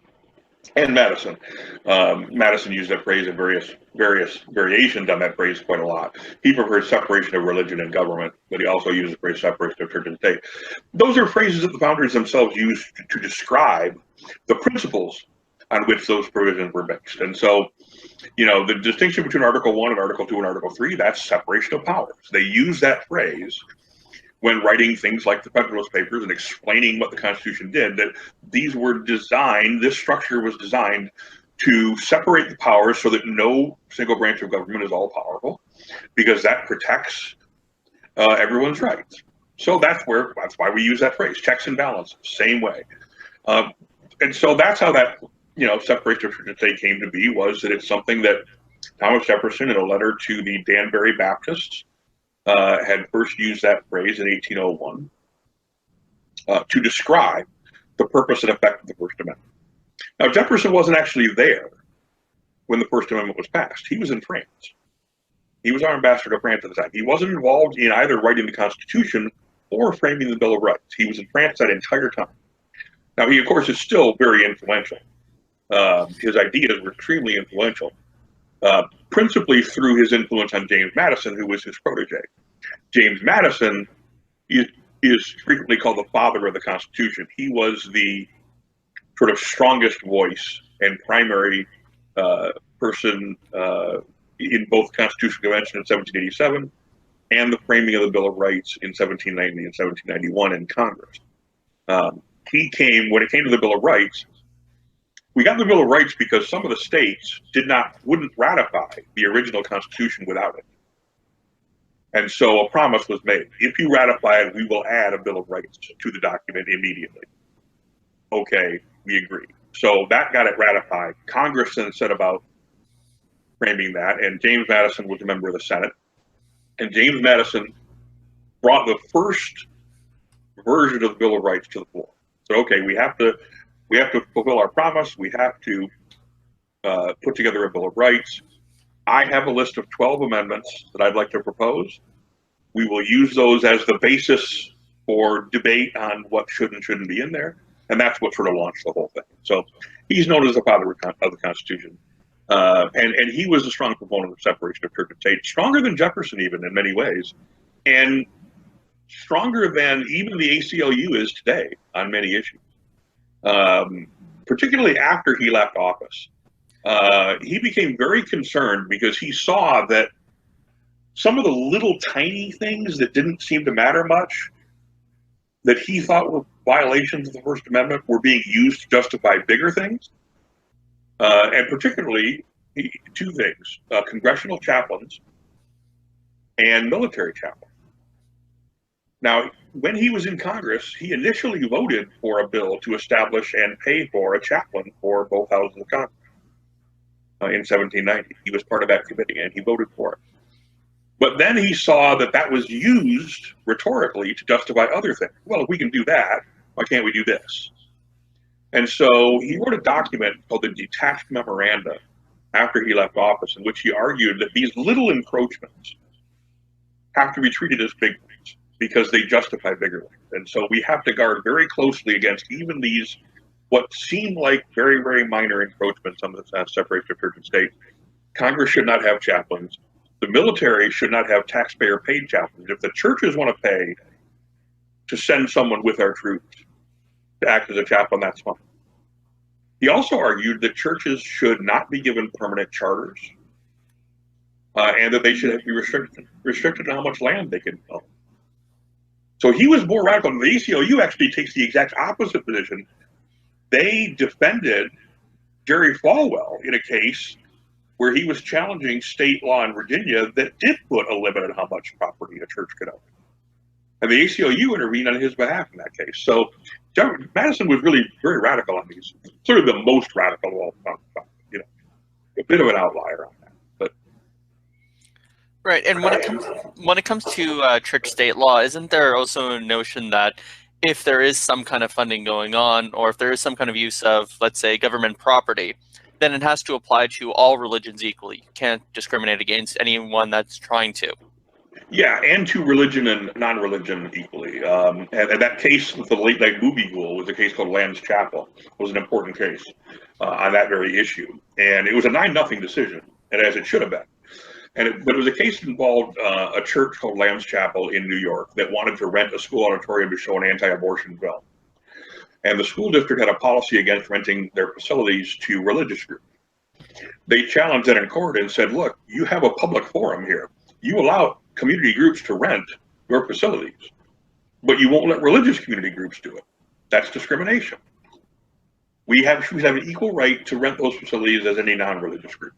And Madison. Madison used that phrase in various variations on that phrase quite a lot. He preferred separation of religion and government, but he also used the phrase separation of church and state. Those are phrases that the founders themselves used to describe the principles on which those provisions were based. And so, the distinction between Article 1 and Article 2 and Article 3, that's separation of powers. They use that phrase when writing things like the Federalist Papers and explaining what the Constitution did, that these were designed, this structure was designed to separate the powers so that no single branch of government is all powerful, because that protects everyone's rights. So that's why we use that phrase, checks and balances, same way. And so that's how that, separation of church and state came to be, was that it's something that Thomas Jefferson, in a letter to the Danbury Baptists, had first used that phrase in 1801 to describe the purpose and effect of the First Amendment. Now, Jefferson wasn't actually there when the First Amendment was passed. He was in France. He was our ambassador to France at the time. He wasn't involved in either writing the Constitution or framing the Bill of Rights. He was in France that entire time. Now, he, of course, is still very influential. His ideas were extremely influential, principally through his influence on James Madison, who was his protege. James Madison is frequently called the father of the Constitution. He was the sort of strongest voice and primary person in both the Constitutional Convention in 1787 and the framing of the Bill of Rights in 1790 and 1791 in Congress. He came, when it came to the Bill of Rights, we got the Bill of Rights because some of the states wouldn't ratify the original Constitution without it. And so a promise was made. If you ratify it, we will add a Bill of Rights to the document immediately. Okay, we agree. So that got it ratified. Congress then set about framing that, and James Madison was a member of the Senate. And James Madison brought the first version of the Bill of Rights to the floor. So, okay, we have to fulfill our promise. We have to put together a Bill of Rights. I have a list of 12 amendments that I'd like to propose. We will use those as the basis for debate on what should and shouldn't be in there. And that's what sort of launched the whole thing. So he's known as the father of the Constitution. And he was a strong proponent of separation of church and state, stronger than Jefferson even in many ways, and stronger than even the ACLU is today on many issues, particularly after he left office. He became very concerned because he saw that some of the little tiny things that didn't seem to matter much, that he thought were violations of the First Amendment, were being used to justify bigger things. And particularly, two things, congressional chaplains and military chaplains. Now, when he was in Congress, he initially voted for a bill to establish and pay for a chaplain for both houses of Congress in 1790. He was part of that committee, and he voted for it. But then he saw that that was used rhetorically to justify other things. Well, if we can do that, why can't we do this? And so he wrote a document called the Detached Memoranda after he left office, in which he argued that these little encroachments have to be treated as big ones because they justify bigger ones. And so we have to guard very closely against even these, what seem like very, very minor encroachments on the separation of church and state. Congress should not have chaplains. The military should not have taxpayer-paid chaplains. If the churches want to pay to send someone with our troops to act as a chaplain, that's fine. He also argued that churches should not be given permanent charters, and that they should be restricted on how much land they can own. So he was more radical. The ACLU actually takes the exact opposite position. They defended Jerry Falwell in a case where he was challenging state law in Virginia that did put a limit on how much property a church could own. And the ACLU intervened on his behalf in that case. So Madison was really very radical on these, sort of the most radical of all time, a bit of an outlier on that. But right, and when it comes to church-state law, isn't there also a notion that if there is some kind of funding going on, or if there is some kind of use of, let's say, government property, then it has to apply to all religions equally? You can't discriminate against anyone that's trying to. Yeah, and to religion and non-religion equally. And that case with the late night movie rule was a case called Lamb's Chapel. It was an important case on that very issue. And it was a 9-0 decision, and as it should have been. But it was a case that involved a church called Lamb's Chapel in New York that wanted to rent a school auditorium to show an anti-abortion film. And the school district had a policy against renting their facilities to religious groups. They challenged that in court and said, look, you have a public forum here. You allow community groups to rent your facilities, but you won't let religious community groups do it. That's discrimination. We should have an equal right to rent those facilities as any non-religious group.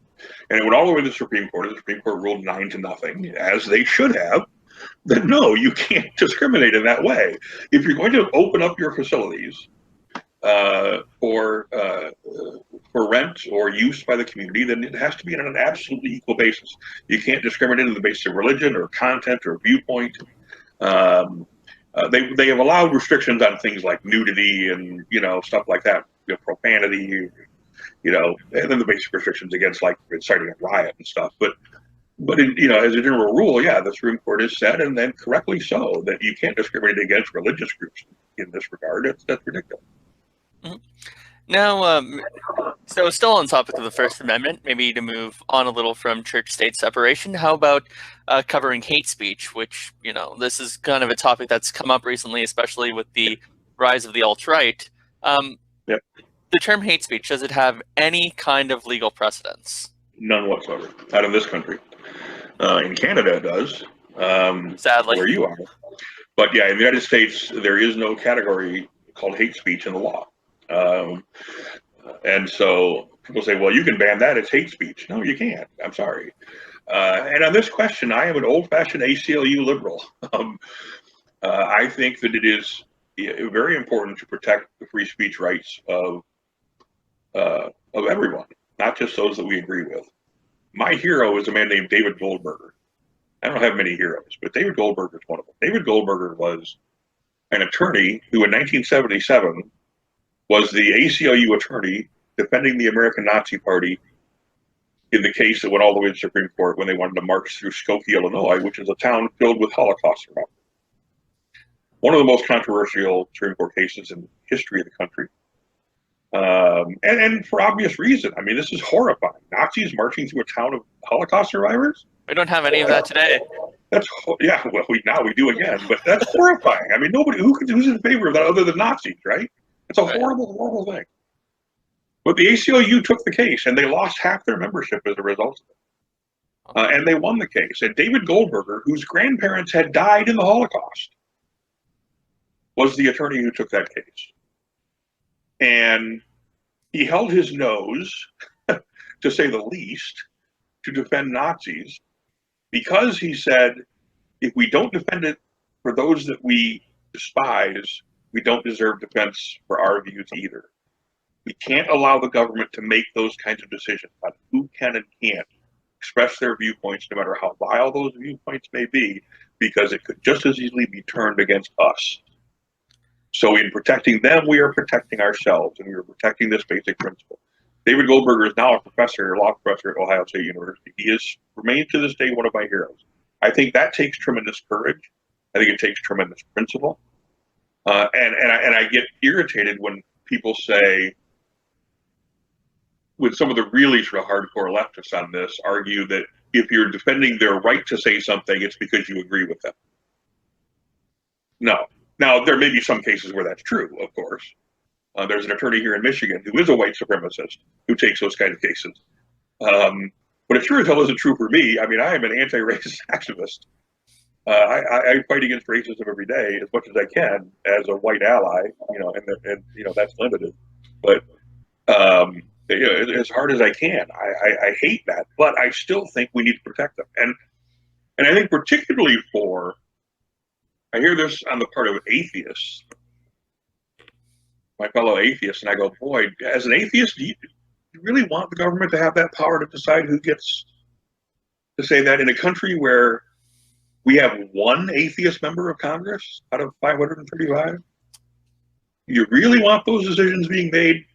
And it went all the way to the Supreme Court, and the Supreme Court ruled 9-0, as they should have, that no, you can't discriminate in that way. If you're going to open up your facilities for rent or use by the community, then it has to be on an absolutely equal basis. You can't discriminate on the basis of religion or content or viewpoint. They have allowed restrictions on things like nudity and stuff like that, profanity, and then the basic restrictions against like inciting a riot and stuff. But as a general rule, yeah, the Supreme Court has said, and then correctly so, that you can't discriminate against religious groups in this regard. That's ridiculous. Mm-hmm. Now, so still on topic of the First Amendment, maybe to move on a little from church-state separation, how about covering hate speech, which, this is kind of a topic that's come up recently, especially with the rise of the alt-right. Yep. The term hate speech, does it have any kind of legal precedence? None whatsoever. Not in this country. In Canada, it does. Sadly. Where you are. But yeah, in the United States, there is no category called hate speech in the law. And so people say, well, you can ban that. It's hate speech. No, you can't. I'm sorry. And on this question, I am an old-fashioned ACLU liberal. I think that it is very important to protect the free speech rights of everyone, not just those that we agree with. My hero is a man named David Goldberger. I don't have many heroes, but David Goldberger is one of them. David Goldberger was an attorney who in 1977 was the ACLU attorney defending the American Nazi Party in the case that went all the way to the Supreme Court when they wanted to march through Skokie, Illinois, which is a town filled with Holocaust survivors. One of the most controversial Supreme Court cases in the history of the country. And for obvious reason. I mean, this is horrifying. Nazis marching through a town of Holocaust survivors? We don't have any of that today. Yeah, well, now we do again, but that's horrifying. I mean, who's in favor of that other than Nazis, right? It's a horrible, horrible thing. But the ACLU took the case, and they lost half their membership as a result of it. And they won the case. And David Goldberger, whose grandparents had died in the Holocaust, was the attorney who took that case. And he held his nose, to say the least, to defend Nazis, because he said, if we don't defend it for those that we despise, we don't deserve defense for our views either. We can't allow the government to make those kinds of decisions on who can and can't express their viewpoints, no matter how vile those viewpoints may be, because it could just as easily be turned against us. So in protecting them, we are protecting ourselves, and we are protecting this basic principle. David Goldberger is now a law professor at Ohio State University. He remains to this day one of my heroes. I think that takes tremendous courage. I think it takes tremendous principle. And I get irritated when people say, when some of the really sort of hardcore leftists on this argue that if you're defending their right to say something, it's because you agree with them. No. Now, there may be some cases where that's true, of course. There's an attorney here in Michigan who is a white supremacist who takes those kind of cases. But it sure as hell isn't true for me. I mean, I am an anti-racist activist. I fight against racism every day as much as I can as a white ally, and that's limited. But as hard as I can, I hate that. But I still think we need to protect them. And I think particularly I hear this on the part of atheists, my fellow atheists, and I go, boy, as an atheist, do you really want the government to have that power to decide who gets to say that in a country where we have one atheist member of Congress out of 535? You really want those decisions being made?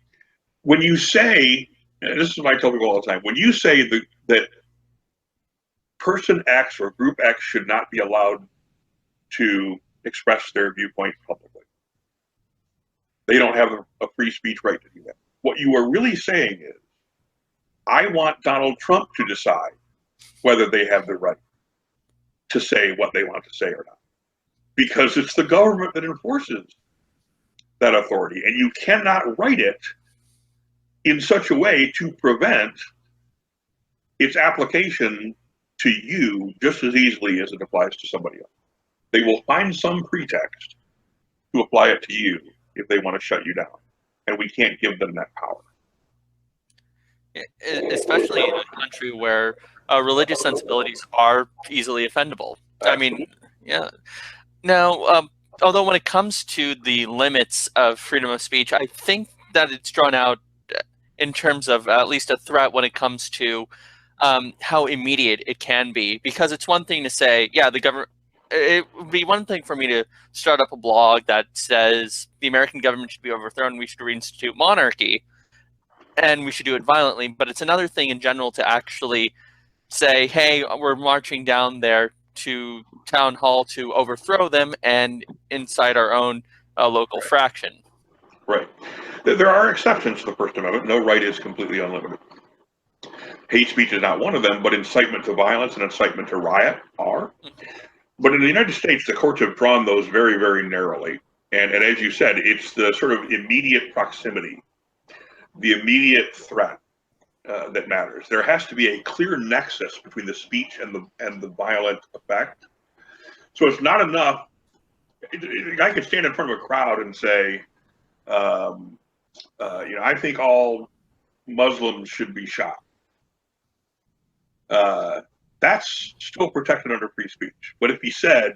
When you say, and this is what I tell people all the time, when you say that person X or group X should not be allowed to express their viewpoint publicly, they don't have a free speech right to do that. What you are really saying is, I want Donald Trump to decide whether they have the right to say what they want to say or not. Because it's the government that enforces that authority. And you cannot write it in such a way to prevent its application to you just as easily as it applies to somebody else. They will find some pretext to apply it to you if they want to shut you down. And we can't give them that power. Especially in a country where religious sensibilities are easily offendable. I mean, yeah. Now, although when it comes to the limits of freedom of speech, I think that it's drawn out in terms of at least a threat when it comes to how immediate it can be. Because it's one thing to say, yeah, the government, it would be one thing for me to start up a blog that says the American government should be overthrown, we should reinstitute monarchy, and we should do it violently. But it's another thing in general to actually say, hey, we're marching down there to town hall to overthrow them and inside our own local fraction. Right. There are exceptions to the First Amendment. No right is completely unlimited. Hate speech is not one of them, but incitement to violence and incitement to riot are. But in the United States, the courts have drawn those very, very narrowly. And as you said, it's the sort of immediate proximity, the immediate threat that matters. There has to be a clear nexus between the speech and the violent effect. So it's not enough. A guy could stand in front of a crowd and say, I think all Muslims should be shot. That's still protected under free speech. But if he said,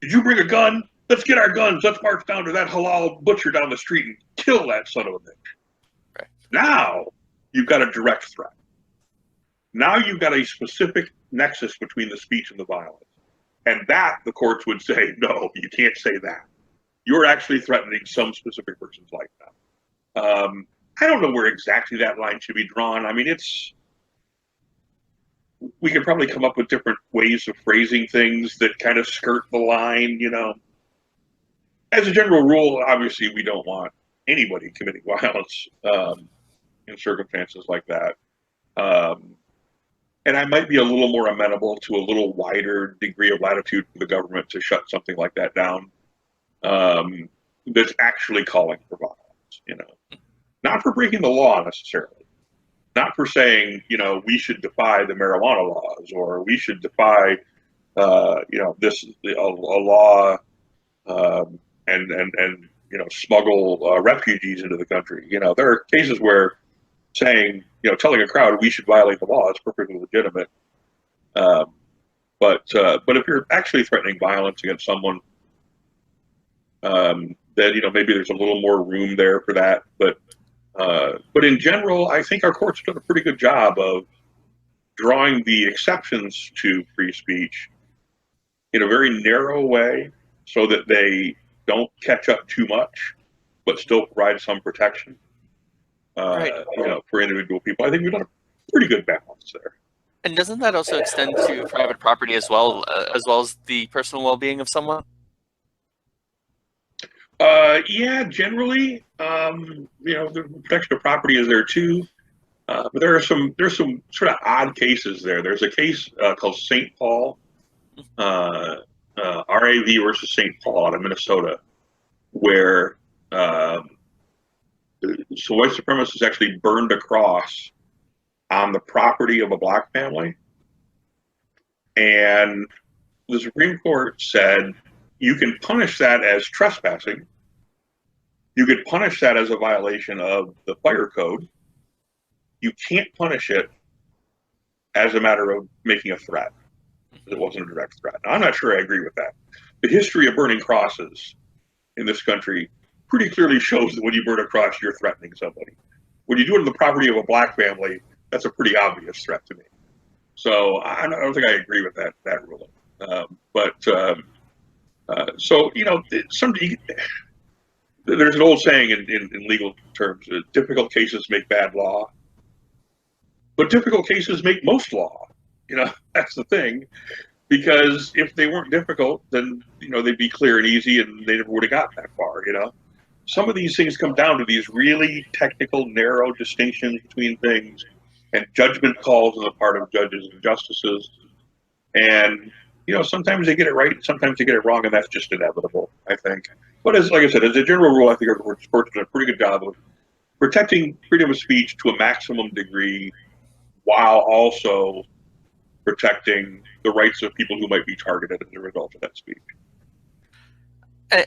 "Did you bring a gun? Let's get our guns. Let's march down to that halal butcher down the street and kill that son of a bitch." Right. Now you've got a direct threat. Now you've got a specific nexus between the speech and the violence. And that the courts would say, no, you can't say that. You're actually threatening some specific person's life now. I don't know where exactly that line should be drawn. I mean, we could probably come up with different ways of phrasing things that kind of skirt the line, As a general rule, obviously, we don't want anybody committing violence in circumstances like that. And I might be a little more amenable to a little wider degree of latitude for the government to shut something like that down. That's actually calling for violence, not for breaking the law necessarily, not for saying, we should defy the marijuana laws, or we should defy, a law, and smuggle refugees into the country. There are cases where saying, telling a crowd we should violate the law is perfectly legitimate. But if you're actually threatening violence against someone, then maybe there's a little more room there for that. But in general, I think our courts have done a pretty good job of drawing the exceptions to free speech in a very narrow way, so that they don't catch up too much, but still provide some protection. Right. For individual people. I think we've done a pretty good balance there. And doesn't that also extend to private property as well as the personal well-being of someone? Yeah, generally, the protection of property is there too. But there's some sort of odd cases there. There's a case called St. Paul, RAV versus St. Paul out of Minnesota, where so white supremacists actually burned a cross on the property of a black family. And the Supreme Court said you can punish that as trespassing. You could punish that as a violation of the fire code. You can't punish it as a matter of making a threat. It wasn't a direct threat. Now, I'm not sure I agree with that. The history of burning crosses in this country pretty clearly shows that when you burn a cross, you're threatening somebody. When you do it on the property of a black family, that's a pretty obvious threat to me. So I don't think I agree with that ruling. There's an old saying in legal terms: difficult cases make bad law, but difficult cases make most law. That's the thing. Because if they weren't difficult, then they'd be clear and easy, and they never would have gotten that far. Some of these things come down to these really technical, narrow distinctions between things, and judgment calls on the part of judges and justices. And sometimes they get it right, sometimes they get it wrong, and that's just inevitable, I think. But like I said, as a general rule, I think our courts have done a pretty good job of protecting freedom of speech to a maximum degree, while also protecting the rights of people who might be targeted as a result of that speech.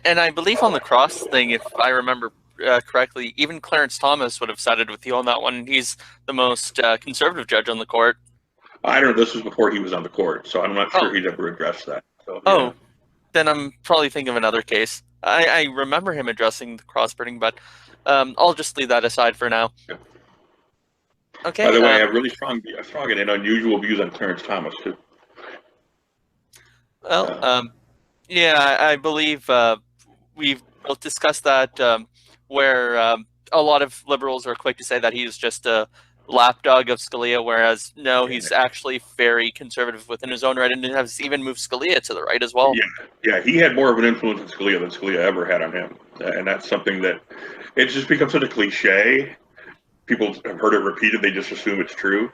And I believe on the cross thing, if I remember correctly, even Clarence Thomas would have sided with you on that one. He's the most conservative judge on the court. I don't know. This was before he was on the court, so I'm not sure he'd ever addressed that. So, yeah. Then I'm probably thinking of another case. I remember him addressing the cross burning, but I'll just leave that aside for now. Yeah. Okay. By the way, I have really strong and unusual views on Clarence Thomas too. Well, yeah, I believe we've both discussed that, where a lot of liberals are quick to say that he's just a lapdog of Scalia, whereas no, he's actually very conservative within his own right, and has even moved Scalia to the right as well. Yeah, he had more of an influence on Scalia than Scalia ever had on him. And that's something that it's just become such a cliche. People have heard it repeated; they just assume it's true.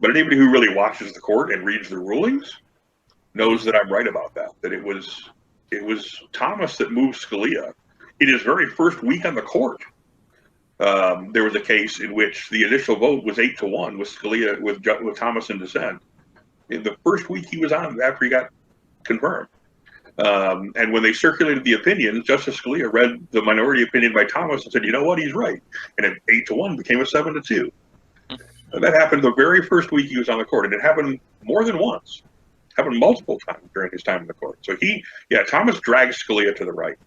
But anybody who really watches the court and reads the rulings knows that I'm right about that. That it was Thomas that moved Scalia in his very first week on the court. There was a case in which the initial vote was 8-1 with Scalia with Thomas in dissent. In the first week he was on after he got confirmed. And when they circulated the opinions, Justice Scalia read the minority opinion by Thomas and said, "You know what? He's right." And it 8-1 became a 7-2. And that happened the very first week he was on the court, and it happened more than once. It happened multiple times during his time in the court. So Thomas drags Scalia to the right.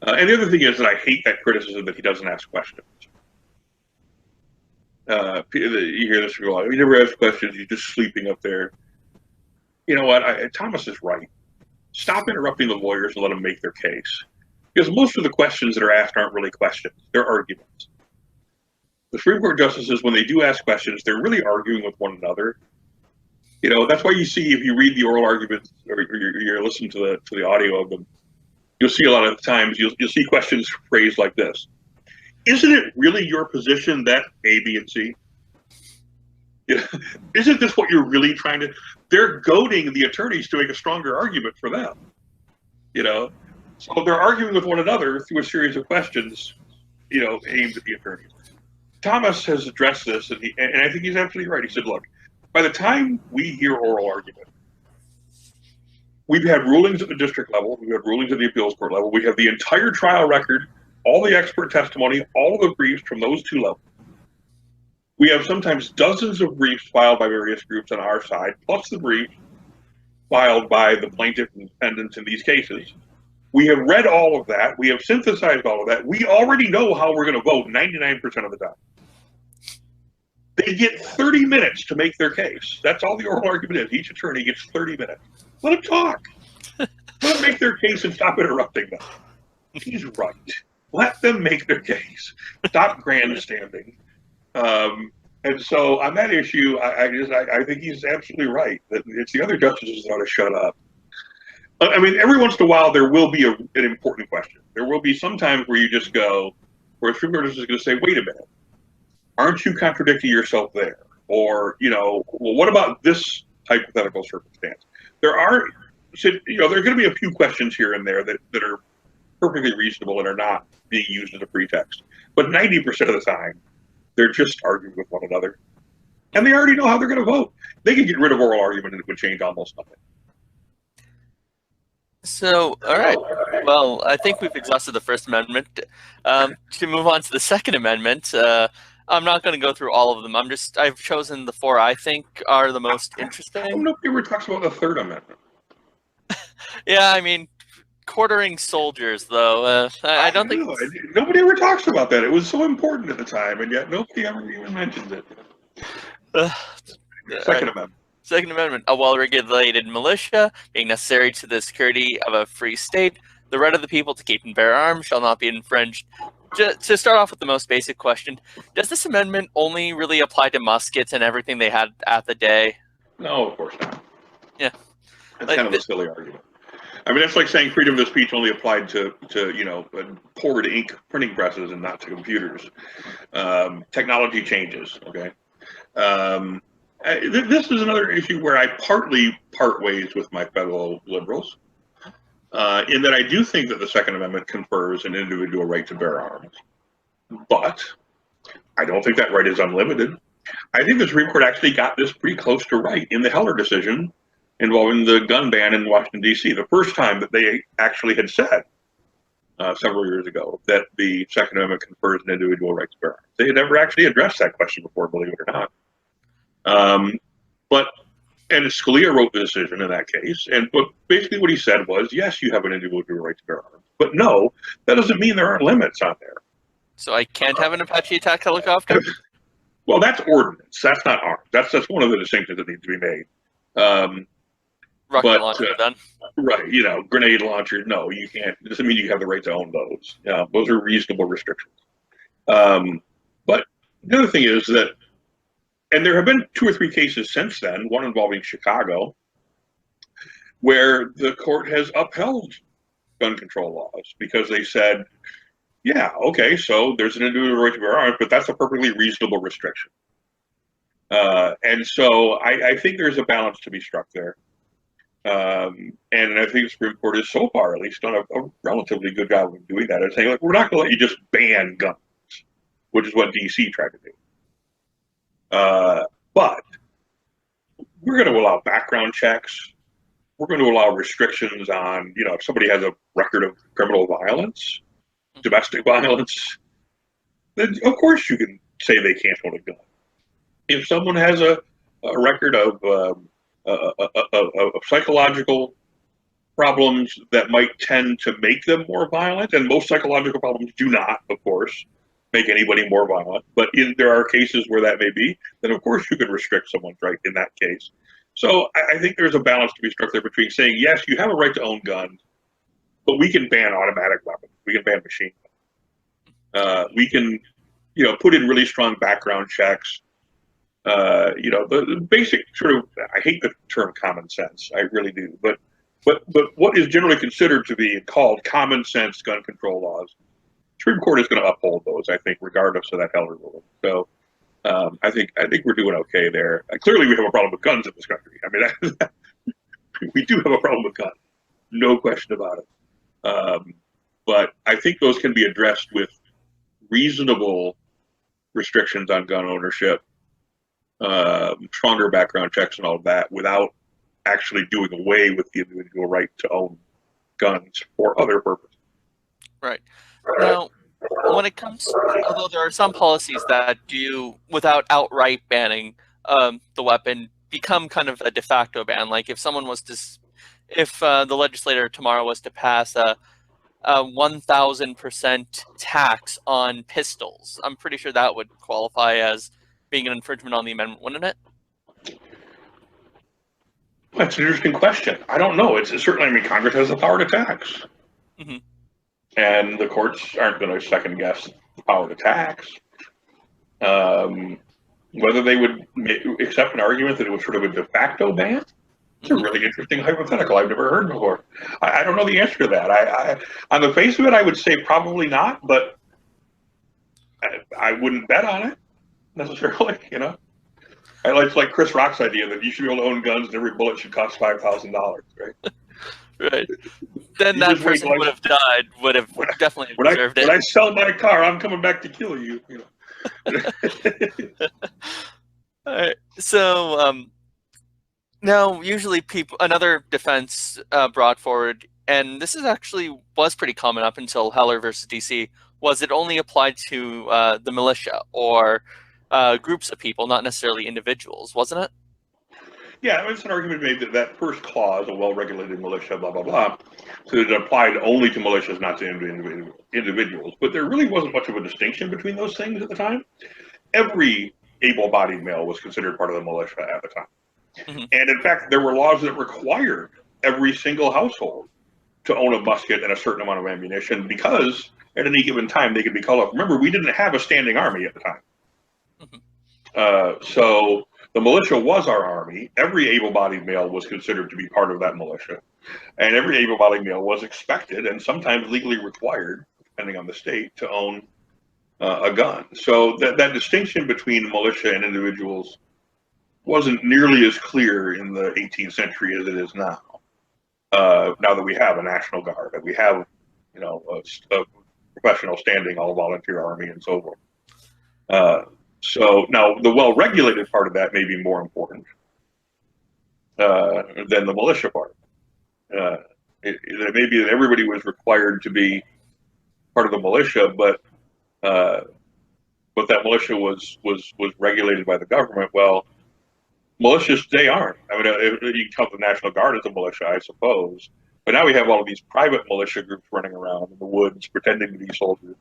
And the other thing is that I hate that criticism that he doesn't ask questions. You hear this from a lot. He never asks questions. He's just sleeping up there. You know what? Thomas is right. Stop interrupting the lawyers and let them make their case. Because most of the questions that are asked aren't really questions. They're arguments. The Supreme Court justices, when they do ask questions, they're really arguing with one another. You know, that's why you see, if you read the oral arguments or you're listening to the audio of them, you'll see a lot of times, you'll see questions phrased like this. Isn't it really your position that A, B, and C? You know, isn't this what you're really trying to... They're goading the attorneys to make a stronger argument for them. You know? So they're arguing with one another through a series of questions, you know, aimed at the attorneys. Thomas has addressed this, and I think he's absolutely right. He said, look, by the time we hear oral argument, we've had rulings at the district level, we've had rulings at the appeals court level, we have the entire trial record, all the expert testimony, all of the briefs from those two levels. We have sometimes dozens of briefs filed by various groups on our side, plus the brief filed by the plaintiff and defendants in these cases. We have read all of that. We have synthesized all of that. We already know how we're going to vote 99% of the time. They get 30 minutes to make their case. That's all the oral argument is. Each attorney gets 30 minutes. Let them talk. Let them make their case and stop interrupting them. He's right. Let them make their case. Stop grandstanding. And so on that issue, I think he's absolutely right. That it's the other justices that ought to shut up. I mean, every once in a while, there will be an important question. There will be some times where you just go, where a Supreme Court is going to say, wait a minute, aren't you contradicting yourself there? Or, you know, well, what about this hypothetical circumstance? There are going to be a few questions here and there that are perfectly reasonable and are not being used as a pretext. But 90% of the time, they're just arguing with one another. And they already know how they're going to vote. They can get rid of oral argument and it would change almost nothing. So, all right. Well, I think we've exhausted the First Amendment. To move on to the Second Amendment, I'm not going to go through all of them. I've chosen the four I think are the most interesting. Nobody ever talks about the Third Amendment. Yeah, I mean, quartering soldiers, though. I don't think nobody ever talks about that. It was so important at the time, and yet nobody ever even mentions it. Second Amendment. Second Amendment, a well-regulated militia being necessary to the security of a free state. The right of the people to keep and bear arms shall not be infringed. To start off with the most basic question, does this amendment only really apply to muskets and everything they had at the day? No, of course not. Yeah. That's kind of a silly argument. I mean, that's like saying freedom of speech only applied to poured ink printing presses and not to computers. Technology changes, okay? This is another issue where I partly part ways with my fellow liberals, in that I do think that the Second Amendment confers an individual right to bear arms. But I don't think that right is unlimited. I think the Supreme Court actually got this pretty close to right in the Heller decision involving the gun ban in Washington, D.C., the first time that they actually had said several years ago that the Second Amendment confers an individual right to bear arms. They had never actually addressed that question before, believe it or not. And Scalia wrote the decision in that case, but basically what he said was, yes, you have an individual right to bear arms, but no, that doesn't mean there aren't limits on there. So I can't have an Apache attack helicopter? Well, that's ordnance. That's not arms. That's one of the distinctions that needs to be made. Rocket launcher done. Right, grenade launcher. No, you can't. It doesn't mean you have the right to own those. Those are reasonable restrictions. But the other thing is that, and there have been 2 or 3 cases since then, one involving Chicago, where the court has upheld gun control laws because they said, Yeah, okay, so there's an individual right to bear arms, but that's a perfectly reasonable restriction. And so I think there's a balance to be struck there. And I think the Supreme Court has so far at least done a relatively good job of doing that and saying, like, we're not going to let you just ban guns, which is what DC tried to do. But we're going to allow background checks. We're going to allow restrictions on, if somebody has a record of criminal violence, domestic violence, then of course you can say they can't own a gun. If someone has a record of psychological problems that might tend to make them more violent, and most psychological problems do not, of course, make anybody more violent, but there are cases where that may be, then of course you can restrict someone's right in that case. So I think there's a balance to be struck there between saying, yes, you have a right to own guns, but we can ban automatic weapons. We can ban machine guns. We can, put in really strong background checks. The basic sort of, I hate the term common sense, I really do, but what is generally considered to be called common sense gun control laws, Supreme Court is going to uphold those, I think, regardless of that Heller ruling. So I think we're doing okay there. Clearly, we have a problem with guns in this country. I mean, we do have a problem with guns, no question about it. But I think those can be addressed with reasonable restrictions on gun ownership, stronger background checks and all of that, without actually doing away with the individual right to own guns for other purposes. Right. Now, when it comes, although there are some policies that do, without outright banning the weapon, become kind of a de facto ban. Like if someone was to, if the legislator tomorrow was to pass a 1,000% tax on pistols, I'm pretty sure that would qualify as being an infringement on the amendment, wouldn't it? That's an interesting question. I don't know. It's certainly, I mean, Congress has the power to tax. Mm-hmm. And the courts aren't going to second guess the power to tax. Whether they would accept an argument that it was sort of a de facto ban, it's a really interesting hypothetical I've never heard before. I don't know the answer to that. I on the face of it, I would say probably not, but I wouldn't bet on it necessarily, It's like Chris Rock's idea that you should be able to own guns and every bullet should cost $5,000, right? Right. Then that person would have died, would have definitely deserved it. When I sell my car, I'm coming back to kill you. All right. So now, usually another defense brought forward, and this was pretty common up until Heller versus DC, was it only applied to the militia or groups of people, not necessarily individuals, wasn't it? Yeah, it's an argument made that first clause, a well-regulated militia, blah, blah, blah, so it applied only to militias, not to individuals. But there really wasn't much of a distinction between those things at the time. Every able-bodied male was considered part of the militia at the time. Mm-hmm. And in fact, there were laws that required every single household to own a musket and a certain amount of ammunition because at any given time they could be called up. Remember, we didn't have a standing army at the time. Mm-hmm. So the militia was our army. Every able-bodied male was considered to be part of that militia. And every able-bodied male was expected and sometimes legally required, depending on the state, to own a gun. So that distinction between militia and individuals wasn't nearly as clear in the 18th century as it is now. Now that we have a National Guard, that we have, a professional standing all-volunteer army and so forth. So now the well-regulated part of that may be more important than the militia part. It may be that everybody was required to be part of the militia, but that militia was regulated by the government. Well, militias today aren't. I mean, you can count the National Guard as a militia, I suppose. But now we have all of these private militia groups running around in the woods pretending to be soldiers.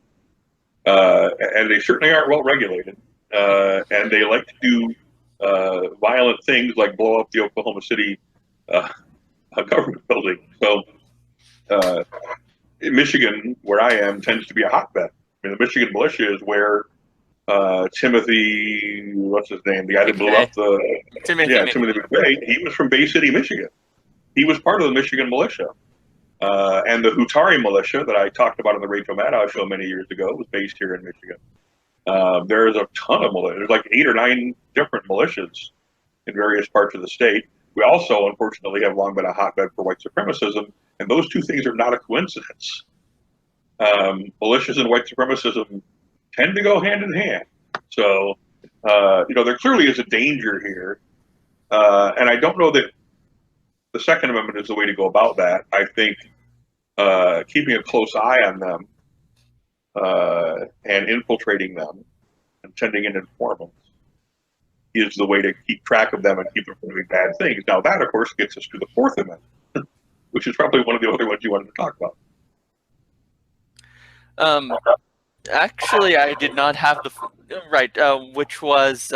And they certainly aren't well regulated. And they like to do violent things like blow up the Oklahoma City government building. So in Michigan, where I am, tends to be a hotbed. I mean, the Michigan militia is where Timothy, what's his name? The guy that blew up Timothy McVeigh. He was from Bay City, Michigan. He was part of the Michigan militia. And the Hutari militia that I talked about on the Rachel Maddow show many years ago was based here in Michigan. There's a ton of militias. There's like 8 or 9 different militias in various parts of the state. We also, unfortunately, have long been a hotbed for white supremacism, and those two things are not a coincidence. Militias and white supremacism tend to go hand in hand. So, there clearly is a danger here. And I don't know that the Second Amendment is the way to go about that. I think keeping a close eye on them and infiltrating them and sending in informants is the way to keep track of them and keep them from doing bad things. Now, that, of course, gets us to the Fourth Amendment, which is probably one of the other ones you wanted to talk about. Actually, I did not have the right, which was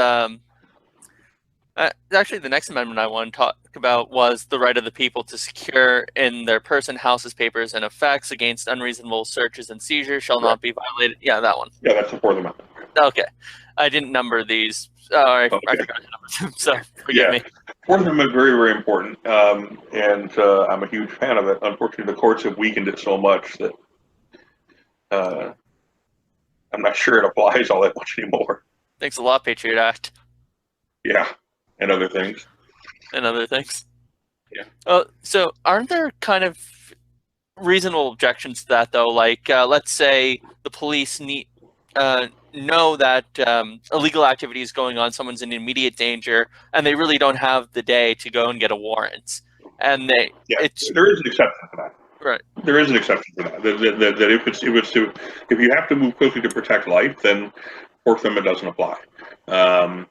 actually the next amendment I want to talk about was the right of the people to secure in their person, houses, papers, and effects against unreasonable searches and seizures shall not be violated. Yeah, that one. Yeah, that's the Fourth Amendment. Okay, I didn't number these. I forgot to number them, so forgive me. Fourth Amendment is very, very important, and I'm a huge fan of it. Unfortunately, the courts have weakened it so much that I'm not sure it applies all that much anymore. Thanks a lot, Patriot Act. Yeah, and other things. Yeah. So aren't there kind of reasonable objections to that, though? Like, let's say the police know that illegal activity is going on, someone's in immediate danger, and they really don't have the day to go and get a warrant. And there is an exception for that. Right. There is an exception for that. That if you have to move quickly to protect life, then Fourth Amendment doesn't apply. And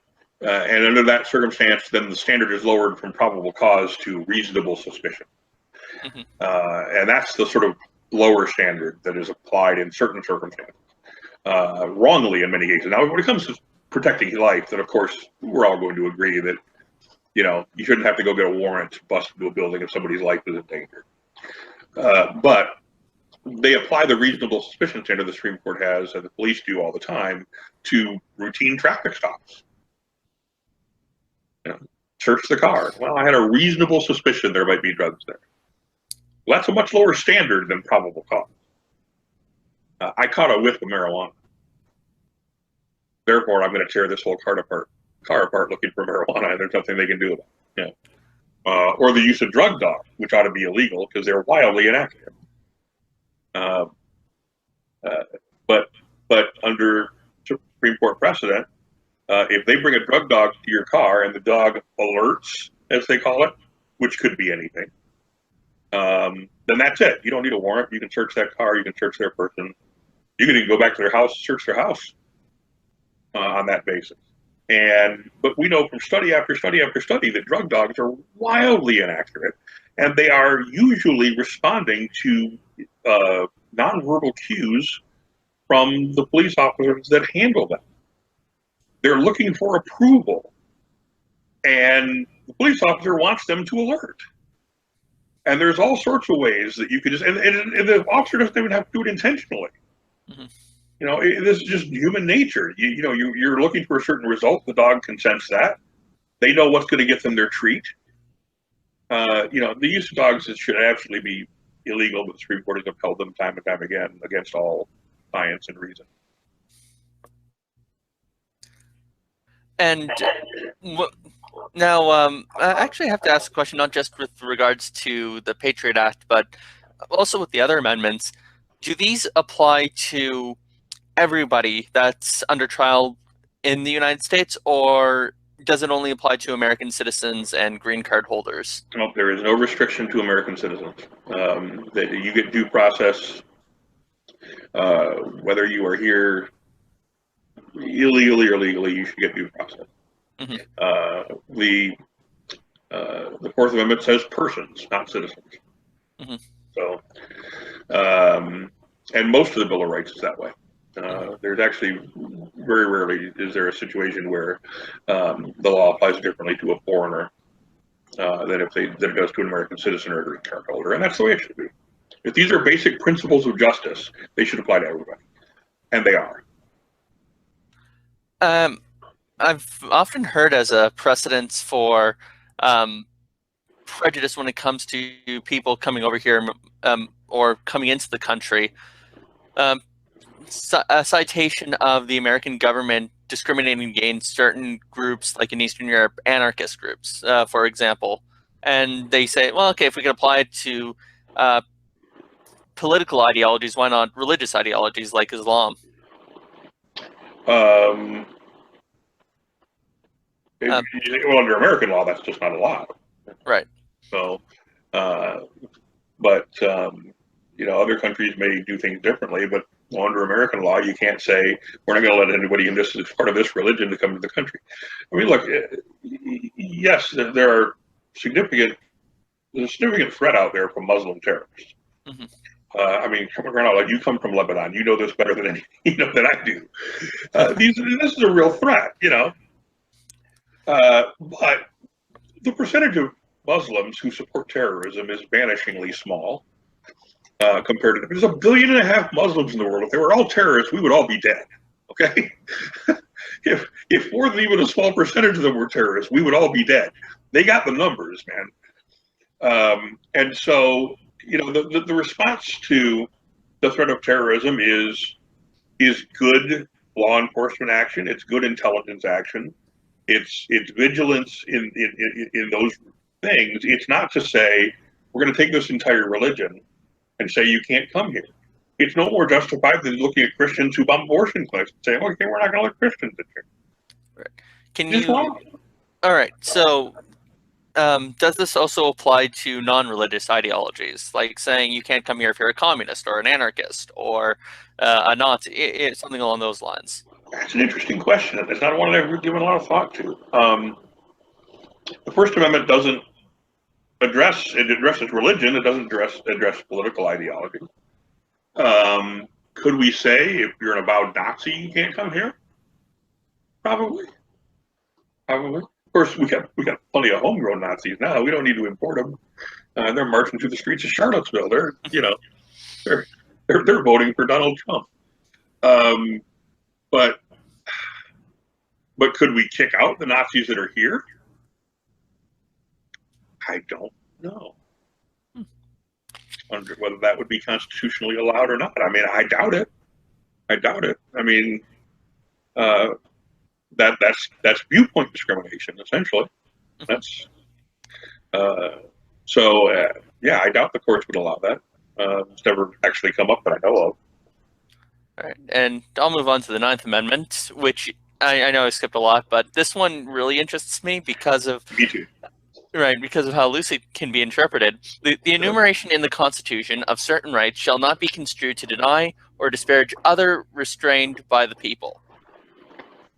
under that circumstance, then the standard is lowered from probable cause to reasonable suspicion. Mm-hmm. And that's the sort of lower standard that is applied in certain circumstances, wrongly in many cases. Now, when it comes to protecting life, then of course we're all going to agree that you shouldn't have to go get a warrant to bust into a building if somebody's life is in danger. But they apply the reasonable suspicion standard the Supreme Court has, and the police do all the time, to routine traffic stops. Search the car. Well, I had a reasonable suspicion there might be drugs there. Well, that's a much lower standard than probable cause. I caught a whiff of marijuana. Therefore, I'm going to tear this whole car apart looking for marijuana, and there's nothing they can do about it. Or the use of drug dogs, which ought to be illegal because they're wildly inaccurate. But under Supreme Court precedent, if they bring a drug dog to your car and the dog alerts, as they call it, which could be anything, then that's it. You don't need a warrant. You can search that car. You can search their person. You can even go back to their house, search their house on that basis. But we know from study after study after study that drug dogs are wildly inaccurate, and they are usually responding to nonverbal cues from the police officers that handle them. They're looking for approval, and the police officer wants them to alert. And there's all sorts of ways that you could just, and the officer doesn't even have to do it intentionally. Mm-hmm. This is just human nature. You're looking for a certain result. The dog can sense that. They know what's going to get them their treat. The use of dogs should absolutely be illegal, but the Supreme Court has upheld them time and time again against all science and reason. And now, I actually have to ask a question, not just with regards to the Patriot Act, but also with the other amendments. Do these apply to everybody that's under trial in the United States, or does it only apply to American citizens and green card holders? No, there is no restriction to American citizens. That you get due process, whether you are here illegally or legally, you should get due process. Mm-hmm. The Fourth Amendment says persons, not citizens. Mm-hmm. So, and most of the Bill of Rights is that way. There's actually very rarely is there a situation where the law applies differently to a foreigner than it does to an American citizen or a green card holder, and that's the way it should be. If these are basic principles of justice, they should apply to everybody, and they are. I've often heard as a precedence for prejudice when it comes to people coming over here or coming into the country. A citation of the American government discriminating against certain groups, like in Eastern Europe, anarchist groups, for example. And they say, well, okay, if we can apply it to political ideologies, why not religious ideologies like Islam? Well, under American law, that's just not allowed. Right. So, but other countries may do things differently. But under American law, you can't say we're not going to let anybody in this as part of this religion to come to the country. I mean, look, yes, there's a significant threat out there from Muslim terrorists. Mm-hmm. I mean, coming around, like, you come from Lebanon, you know this better than than I do. This is a real threat, but the percentage of Muslims who support terrorism is vanishingly small compared to. There's 1.5 billion Muslims in the world. If they were all terrorists, we would all be dead. Okay, if more than even a small percentage of them were terrorists, we would all be dead. They got the numbers, man, and so. The response to the threat of terrorism is good law enforcement action. It's good intelligence action. It's vigilance in those things. It's not to say we're going to take this entire religion and say you can't come here. It's no more justified than looking at Christians who bomb abortion clinics and saying, okay, we're not going to let Christians in here. Right. Can you? All right. So. Does this also apply to non-religious ideologies, like saying you can't come here if you're a communist or an anarchist or a Nazi, something along those lines? That's an interesting question. It's not one I've ever given a lot of thought to. The First Amendment doesn't it addresses religion. It doesn't address political ideology. Could we say if you're an avowed Nazi, you can't come here? Probably. Of course, we got plenty of homegrown Nazis now. We don't need to import them. They're marching through the streets of Charlottesville. They're voting for Donald Trump. But could we kick out the Nazis that are here? I don't know. Wonder whether that would be constitutionally allowed or not. I mean, I doubt it. I mean, that's viewpoint discrimination, essentially. That's yeah, I doubt the courts would allow that. It's never actually come up that I know of. All right, and I'll move on to the Ninth Amendment, which I know I skipped a lot, but this one really interests me because of Me too. Right, because of how loosely it can be interpreted. The enumeration in the Constitution of certain rights shall not be construed to deny or disparage other restrained by the people.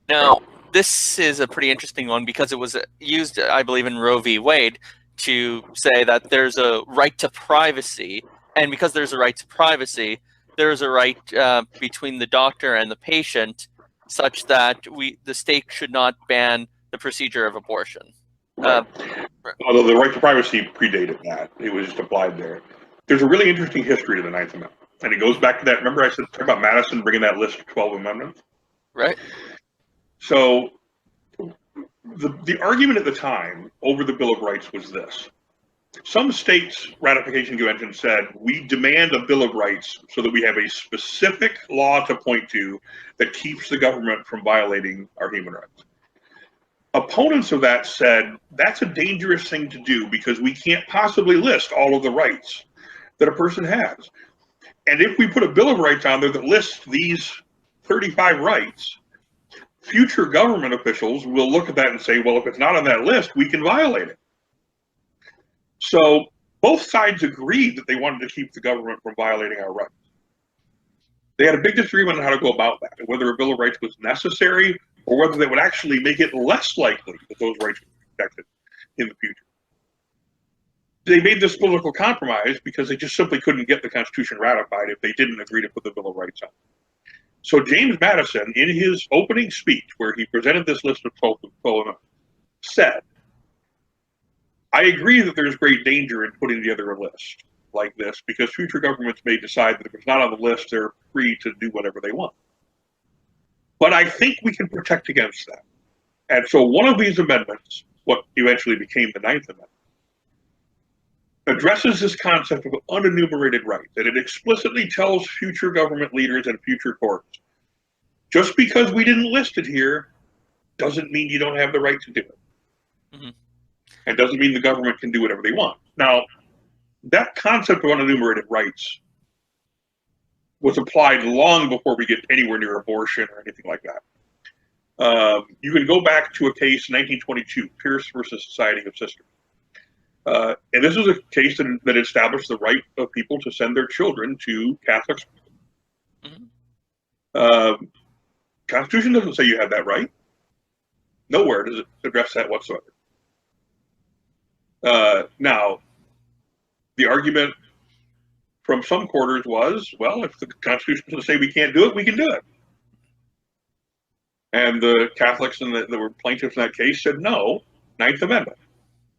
Now, this is a pretty interesting one because it was used, I believe, in Roe v. Wade to say that there's a right to privacy, and because there's a right to privacy, there's a right between the doctor and the patient such that the state should not ban the procedure of abortion. Right. Although the right to privacy predated that. It was just applied there. There's a really interesting history to the Ninth Amendment. And it goes back to that. Remember I said about Madison bringing that list of 12 amendments? Right. So the argument at the time over the Bill of Rights was this. Some states' ratification convention said, we demand a Bill of Rights so that we have a specific law to point to that keeps the government from violating our human rights. Opponents of that said, that's a dangerous thing to do because we can't possibly list all of the rights that a person has. And if we put a Bill of Rights on there that lists these 35 rights, future government officials will look at that and say, well, if it's not on that list, we can violate it. So both sides agreed that they wanted to keep the government from violating our rights. They had a big disagreement on how to go about that, and whether a Bill of Rights was necessary or whether they would actually make it less likely that those rights would be protected in the future. They made this political compromise because they just simply couldn't get the Constitution ratified if they didn't agree to put the Bill of Rights on. So James Madison, in his opening speech, where he presented this list of 12 amendments, said, I agree that there's great danger in putting together a list like this because future governments may decide that if it's not on the list, they're free to do whatever they want. But I think we can protect against that. And so one of these amendments, what eventually became the Ninth Amendment, addresses this concept of unenumerated rights, that it explicitly tells future government leaders and future courts, just because we didn't list it here doesn't mean you don't have the right to do it. Mm-hmm. And doesn't mean the government can do whatever they want. Now, that concept of unenumerated rights was applied long before we get anywhere near abortion or anything like that. You can go back to a case, 1922, Pierce versus Society of Sisters. And this is a case that established the right of people to send their children to Catholic schools. Mm-hmm. Constitution doesn't say you have that right. Nowhere does it address that whatsoever. Now, the argument from some quarters was, well, if the Constitution doesn't say we can't do it, we can do it. And the Catholics that were plaintiffs in that case said, no, Ninth Amendment.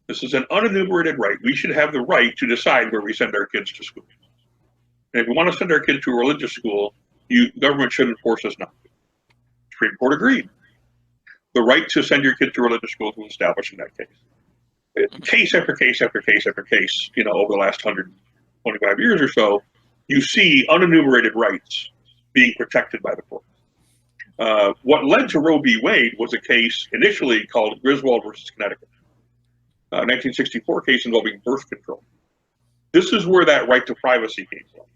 This is an unenumerated right. We should have the right to decide where we send our kids to school. And if we want to send our kids to a religious school, government shouldn't force us not to. Supreme Court agreed. The right to send your kid to religious schools was established in that case. Case after case after case after case, over the last 125 years or so, you see unenumerated rights being protected by the court. What led to Roe v. Wade was a case initially called Griswold versus Connecticut. 1964 case involving birth control. This is where that right to privacy came from.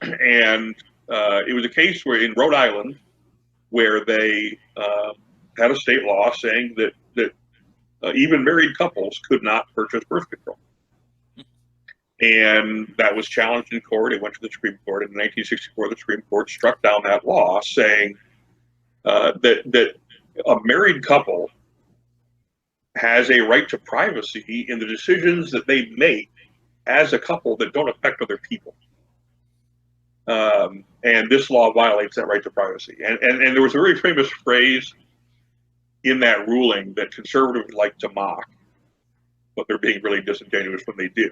And it was a case where in Rhode Island, where they had a state law saying that even married couples could not purchase birth control. And that was challenged in court. It went to the Supreme Court. In 1964, the Supreme Court struck down that law, saying that a married couple has a right to privacy in the decisions that they make as a couple that don't affect other people. And this law violates that right to privacy. And there was a very famous phrase in that ruling that conservatives like to mock, but they're being really disingenuous when they do.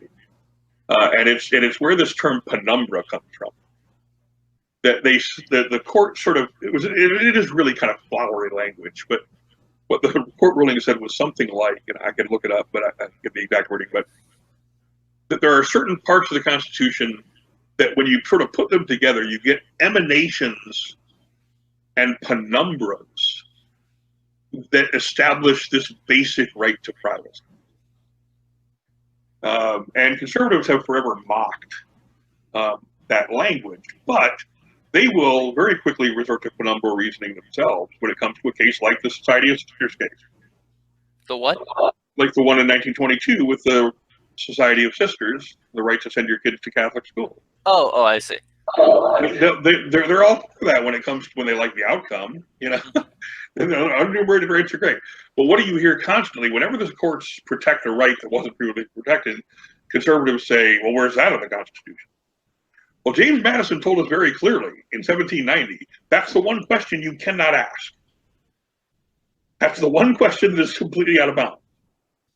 And it's where this term penumbra comes from. That the court sort of, it is really kind of flowery language, but what the court ruling said was something like, and I could look it up, but I get the exact wording, but that there are certain parts of the Constitution that when you sort of put them together, you get emanations and penumbras that establish this basic right to privacy. And conservatives have forever mocked that language, but they will very quickly resort to penumbra reasoning themselves when it comes to a case like the Society of Sisters case. The what? Like the one in 1922 with the Society of Sisters, the right to send your kids to Catholic school. Oh, I see. They're all for that when they like the outcome, Unenumerated rights are great. But what do you hear constantly? Whenever the courts protect a right that wasn't previously protected, conservatives say, well, where's that in the Constitution? Well, James Madison told us very clearly in 1790, that's the one question you cannot ask. That's the one question that is completely out of bounds.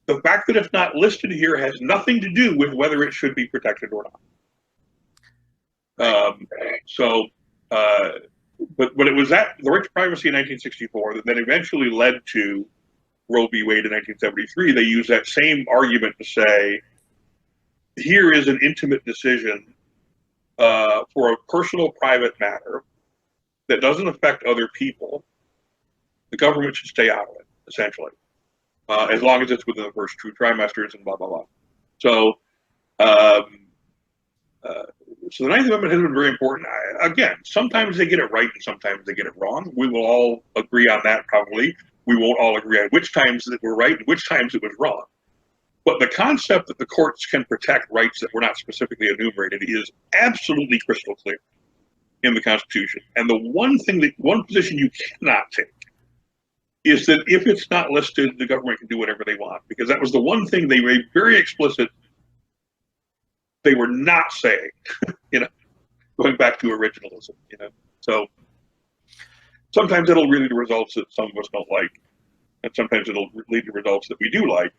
The fact that it's not listed here has nothing to do with whether it should be protected or not. But it was the right to privacy in 1964 that then eventually led to Roe v. Wade in 1973. They used that same argument to say, here is an intimate decision for a personal, private matter that doesn't affect other people. The government should stay out of it, essentially, as long as it's within the first 2 trimesters and blah, blah, blah. So the Ninth Amendment has been very important. Again, sometimes they get it right and sometimes they get it wrong. We will all agree on that probably. We won't all agree on which times that were right and which times it was wrong. But the concept that the courts can protect rights that were not specifically enumerated is absolutely crystal clear in the Constitution. And the one position you cannot take is that if it's not listed, the government can do whatever they want, because that was the one thing they made very explicit they were not saying, going back to originalism, So sometimes it'll lead to results that some of us don't like, and sometimes it'll lead to results that we do like.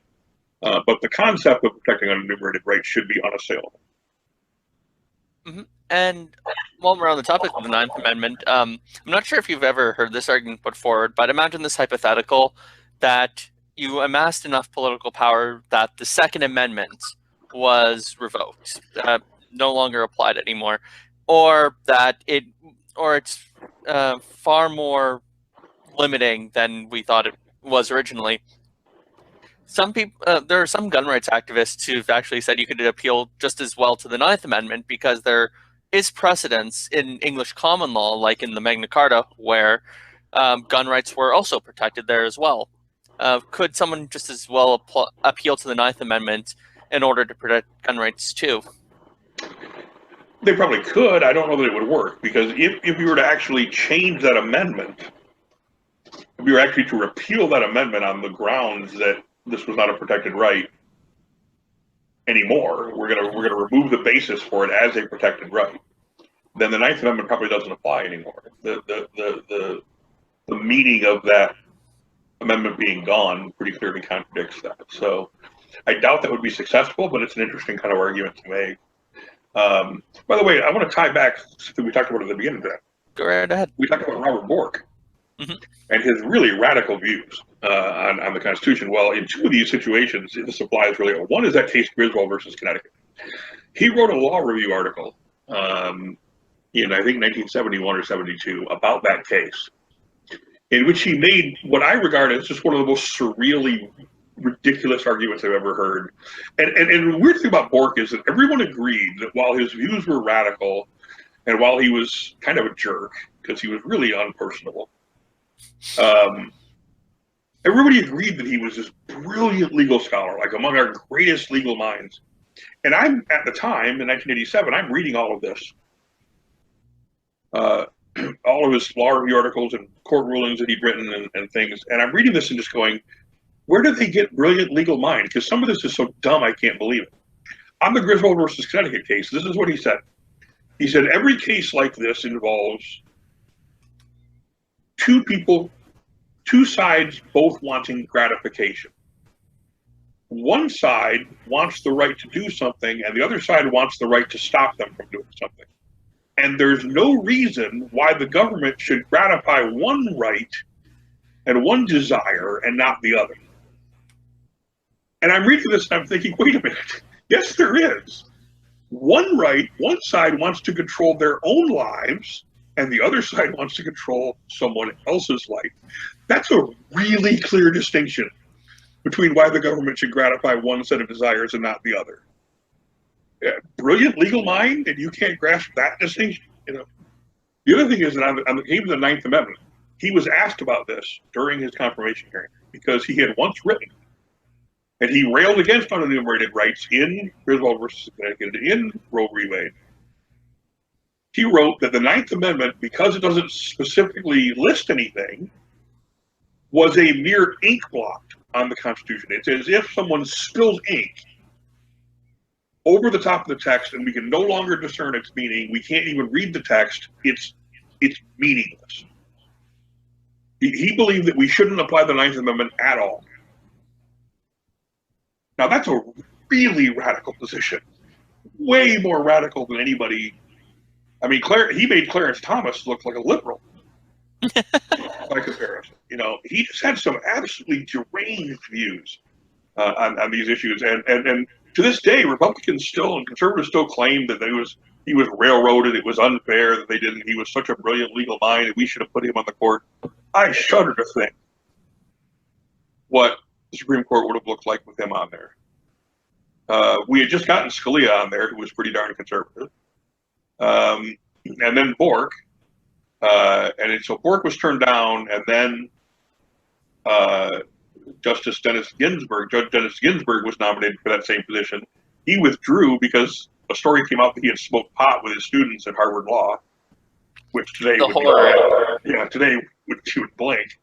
But the concept of protecting unenumerated rights should be unassailable. Mm-hmm. And while we're on the topic of the Ninth Amendment, I'm not sure if you've ever heard this argument put forward, but imagine this hypothetical that you amassed enough political power that the Second Amendment was revoked, no longer applied anymore, or that it's far more limiting than we thought it was originally. Some people, there are some gun rights activists who've actually said you could appeal just as well to the Ninth Amendment because there is precedence in English common law, like in the Magna Carta, where gun rights were also protected there as well. Could someone just as well appeal to the Ninth Amendment in order to protect gun rights too? They probably could. I don't know that it would work, because if you were to actually change that amendment, if we were actually to repeal that amendment on the grounds that this was not a protected right anymore, we're gonna remove the basis for it as a protected right, then the Ninth Amendment probably doesn't apply anymore. The meaning of that amendment being gone pretty clearly contradicts that. So I doubt that would be successful, but it's an interesting kind of argument to make. By the way, I want to tie back something we talked about at the beginning of that. Go right ahead. We talked about Robert Bork and his really radical views on the Constitution. Well, in two of these situations, this applies really well. One is that case Griswold versus Connecticut. He wrote a law review article in, I think, 1971 or 72 about that case, in which he made what I regard as just one of the most surreally ridiculous arguments I've ever heard. And the weird thing about Bork is that everyone agreed that while his views were radical and while he was kind of a jerk, because he was really unpersonable, everybody agreed that he was this brilliant legal scholar, like among our greatest legal minds. And I'm, at the time, in 1987, I'm reading all of this. All of his law review articles and court rulings that he'd written and things. And I'm reading this and just going, where did they get brilliant legal mind? Because some of this is so dumb, I can't believe it. On the Griswold versus Connecticut case, this is what he said. He said, every case like this involves two people, two sides both wanting gratification. One side wants the right to do something, and the other side wants the right to stop them from doing something. And there's no reason why the government should gratify one right and one desire and not the other. And I'm reading this and I'm thinking, wait a minute. Yes, there is. One side wants to control their own lives, and the other side wants to control someone else's life. That's a really clear distinction between why the government should gratify one set of desires and not the other. Yeah, brilliant legal mind, and you can't grasp that distinction. You know. The other thing is that on the case of the Ninth Amendment, he was asked about this during his confirmation hearing because he had once written, and he railed against unenumerated rights in Griswold versus Connecticut, in Roe v. Wade. He wrote that the Ninth Amendment, because it doesn't specifically list anything, was a mere ink blot on the Constitution. It's as if someone spills ink over the top of the text, and we can no longer discern its meaning. We can't even read the text. It's meaningless. He believed that we shouldn't apply the Ninth Amendment at all. Now, that's a really radical position. Way more radical than anybody. I mean, he made Clarence Thomas look like a liberal by comparison. You know, he just had some absolutely deranged views on these issues. And to this day, Republicans still and conservatives still claim that he was railroaded. It was unfair that they didn't. He was such a brilliant legal mind, and we should have put him on the court. I shudder to think what the Supreme Court would have looked like with him on there. We had just gotten Scalia on there, who was pretty darn conservative, and then Bork, so Bork was turned down, and then Judge Dennis Ginsburg was nominated for that same position. He withdrew because a story came out that he had smoked pot with his students at Harvard Law, which today today you would blink.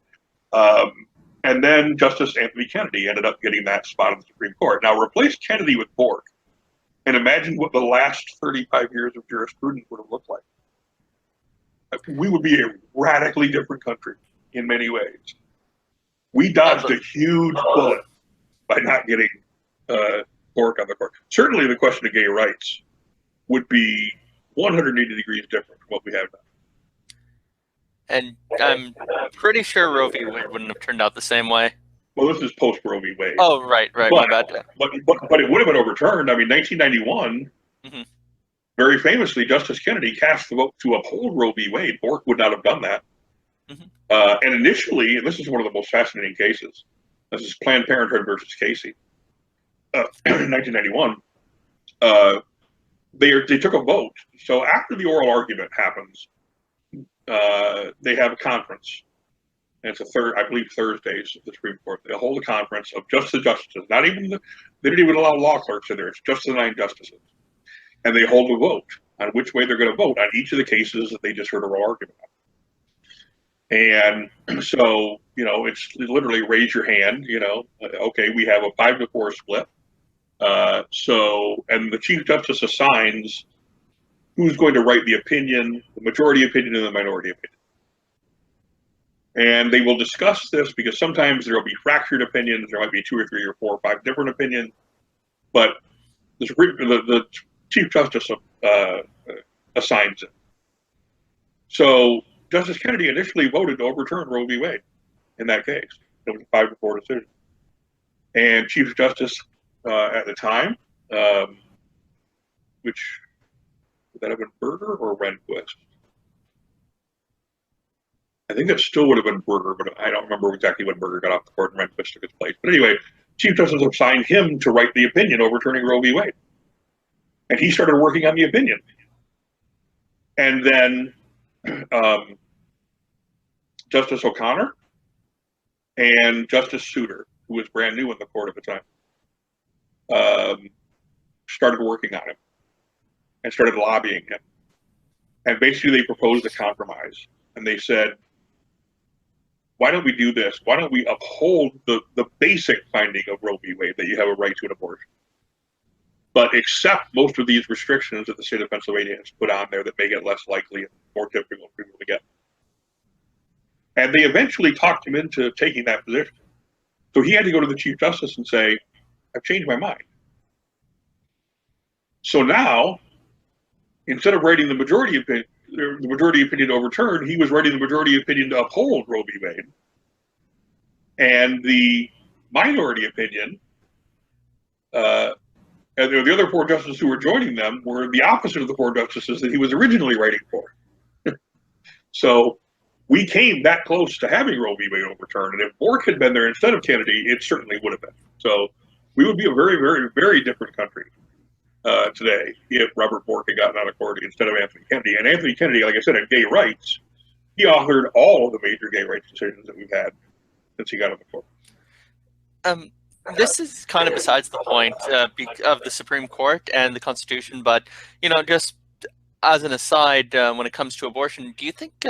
And then Justice Anthony Kennedy ended up getting that spot on the Supreme Court. Now, replace Kennedy with Bork, and imagine what the last 35 years of jurisprudence would have looked like. We would be a radically different country in many ways. We dodged a huge bullet by not getting Bork on the court. Certainly the question of gay rights would be 180 degrees different from what we have now. And I'm pretty sure Roe v. Wade wouldn't have turned out the same way. Well, this is post Roe v. Wade. Oh, right, but, my bad. But it would have been overturned. I mean, 1991, very famously, Justice Kennedy cast the vote to uphold Roe v. Wade. Bork would not have done that. And initially, and this is one of the most fascinating cases, this is Planned Parenthood versus Casey, in 1991, they took a vote. So after the oral argument happens, they have a conference. And it's I believe Thursdays of the Supreme Court. They'll hold a conference of just the justices. Not even they didn't even allow law clerks in there. It's just the 9 justices. And they hold a vote on which way they're going to vote on each of the cases that they just heard a oral argument on. And so, it's literally raise your hand, okay, we have a 5-4 split. And the Chief Justice assigns who's going to write the opinion, the majority opinion and the minority opinion. And they will discuss this because sometimes there will be fractured opinions. There might be 2 or 3 or 4 or 5 different opinions. But the Chief Justice assigns it. So Justice Kennedy initially voted to overturn Roe v. Wade in that case. It was a 5-4 decision. And Chief Justice at the time, which would that have been Berger or Rehnquist? I think it still would have been Berger, but I don't remember exactly when Berger got off the court and Rehnquist took his place. But anyway, Chief Justice assigned him to write the opinion overturning Roe v. Wade. And he started working on the opinion. And then Justice O'Connor and Justice Souter, who was brand new in the court at the time, started working on him and started lobbying him. And basically they proposed a compromise. And they said, why don't we do this? Why don't we uphold the basic finding of Roe v. Wade that you have a right to an abortion, but accept most of these restrictions that the state of Pennsylvania has put on there that make it less likely and more difficult for people to get. And they eventually talked him into taking that position. So he had to go to the Chief Justice and say, I've changed my mind. So now, instead of writing the majority opinion to overturn, he was writing the majority opinion to uphold Roe v. Wade. And the minority opinion, and the other 4 justices who were joining them were the opposite of the 4 justices that he was originally writing for. So we came that close to having Roe v. Wade overturned. And if Bork had been there instead of Kennedy, it certainly would have been. So we would be a very, very, very different country today if Robert Bork had gotten out of court instead of Anthony Kennedy. And Anthony Kennedy, like I said, on gay rights, he authored all of the major gay rights decisions that we've had since he got out of court. This is kind of besides the point of the Supreme Court and the Constitution, but just as an aside, when it comes to abortion, do you think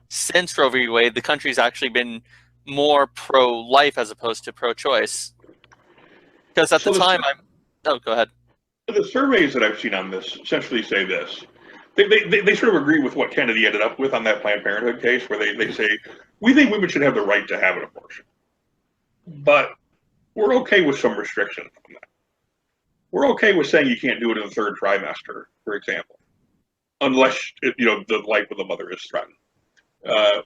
since Roe v. Wade, the country's actually been more pro-life as opposed to pro-choice? Because at the time, go ahead. The surveys that I've seen on this essentially say this. They sort of agree with what Kennedy ended up with on that Planned Parenthood case, where they say, we think women should have the right to have an abortion. But we're okay with some restrictions on that. We're okay with saying you can't do it in the 3rd trimester, for example, unless the life of the mother is threatened.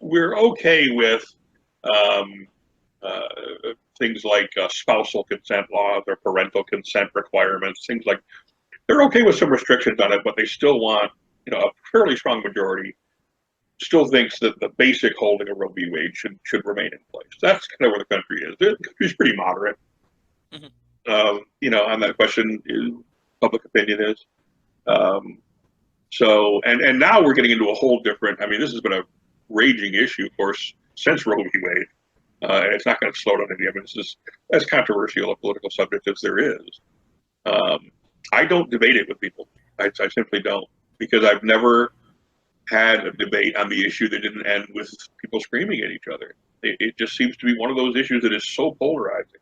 We're okay with things like spousal consent laws or parental consent requirements, things like they're okay with some restrictions on it, but they still want, a fairly strong majority still thinks that the basic holding of Roe v. Wade should remain in place. That's kind of where the country is. The country's pretty moderate, on that question. Public opinion is. So now we're getting into a whole different. I mean, this has been a raging issue, of course, since Roe v. Wade. And it's not going to slow down any. I mean, this is as controversial a political subject as there is. I don't debate it with people. I simply don't, because I've never had a debate on the issue that didn't end with people screaming at each other. It just seems to be one of those issues that is so polarizing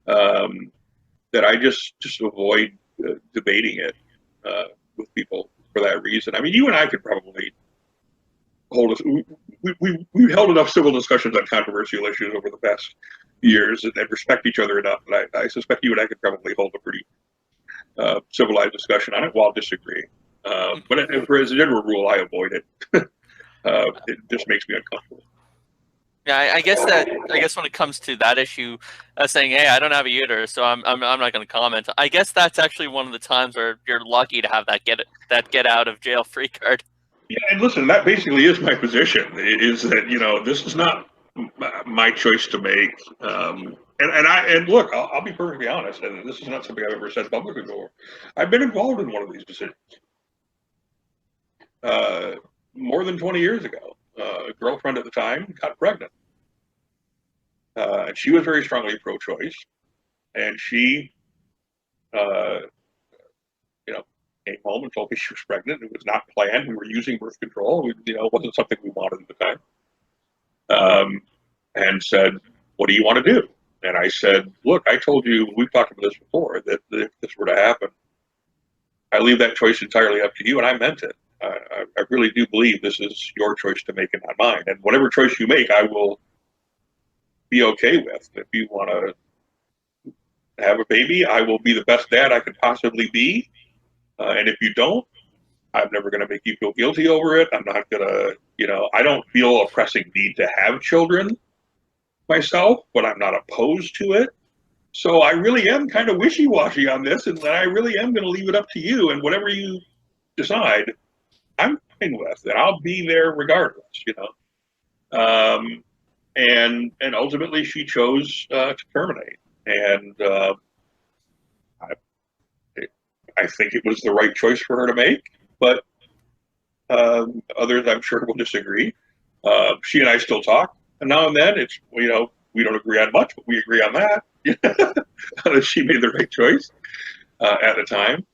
that I just avoid debating it with people for that reason. I mean, you and I could probably hold us. We've held enough civil discussions on controversial issues over the past years and respect each other enough that I suspect you and I could probably hold a pretty civilized discussion on it while disagreeing. But as a general rule, I avoid it. It just makes me uncomfortable. Yeah, I guess when it comes to that issue, saying, "Hey, I don't have a uterus, so I'm not going to comment." I guess that's actually one of the times where you're lucky to have that get out of jail free card. Yeah, and listen, that basically is my position. Is that this is not my choice to make. And look, I'll be perfectly honest, and this is not something I've ever said publicly before. I've been involved in one of these decisions more than 20 years ago. A girlfriend at the time got pregnant, and she was very strongly pro-choice, and she, came home and told me she was pregnant. It was not planned. We were using birth control. It wasn't something we wanted at the time. And said, "What do you want to do?" And I said, "Look, I told you, we've talked about this before, that if this were to happen, I leave that choice entirely up to you." And I meant it. I really do believe this is your choice to make and not mine. And whatever choice you make, I will be okay with. If you want to have a baby, I will be the best dad I could possibly be. And if you don't, I'm never going to make you feel guilty over it. I'm not going to, I don't feel a pressing need to have children myself, but I'm not opposed to it. So I really am kind of wishy-washy on this, and I really am going to leave it up to you. And whatever you decide, I'm fine with, and I'll be there regardless, And ultimately, she chose to terminate, and I think it was the right choice for her to make. But others, I'm sure, will disagree. She and I still talk, and now and then it's we don't agree on much, but we agree on that. That she made the right choice at the time.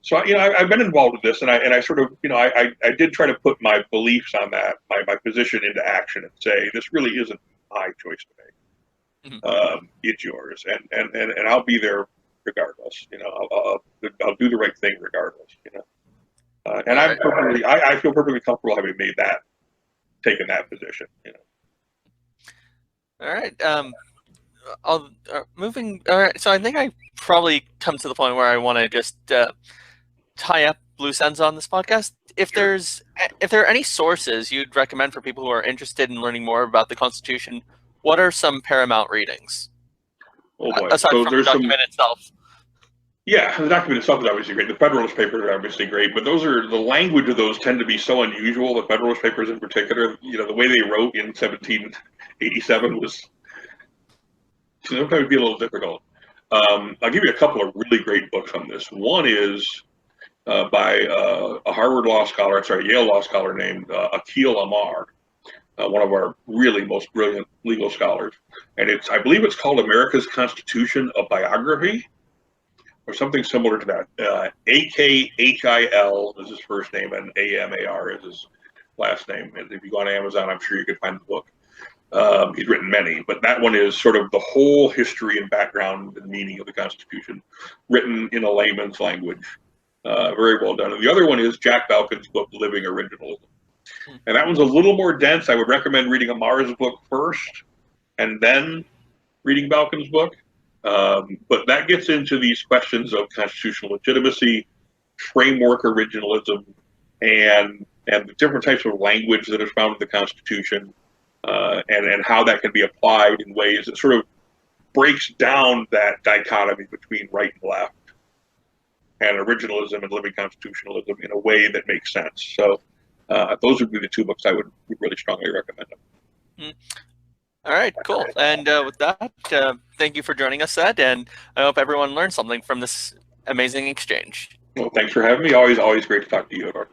So I've been involved with this, and I sort of I did try to put my beliefs on that, my position into action, and say this really isn't my choice to make. Mm-hmm. It's yours, and I'll be there regardless. I'll do the right thing regardless. And I feel perfectly comfortable having made taken that position. All right. Moving. All right. So I think I probably come to the point where I want to just tie up loose ends on this podcast. If there are any sources you'd recommend for people who are interested in learning more about the Constitution, what are some paramount readings? Oh boy. Aside from the document itself. Yeah, the document itself is obviously great. The Federalist Papers are obviously great, but the language of those tend to be so unusual. The Federalist Papers in particular, the way they wrote in 1787 was sometimes be a little difficult. I'll give you a couple of really great books on this. One is by a Yale law scholar named Akil Amar, one of our really most brilliant legal scholars. And I believe it's called America's Constitution, a Biography, or something similar to that. Akhil is his first name, and Amar is his last name. And if you go on Amazon, I'm sure you could find the book. He's written many, but that one is sort of the whole history and background and meaning of the Constitution, written in a layman's language. Very well done. And the other one is Jack Balkin's book, Living Originalism. And that one's a little more dense. I would recommend reading Amar's book first and then reading Balkin's book. But that gets into these questions of constitutional legitimacy, framework originalism, and the different types of language that is found in the Constitution, and how that can be applied in ways that sort of breaks down that dichotomy between right and left, and originalism and living constitutionalism in a way that makes sense. So those would be the two books I would really strongly recommend them. All right, cool. And with that, thank you for joining us, Ed, and I hope everyone learned something from this amazing exchange. Well, thanks for having me. Always great to talk to you, Edward.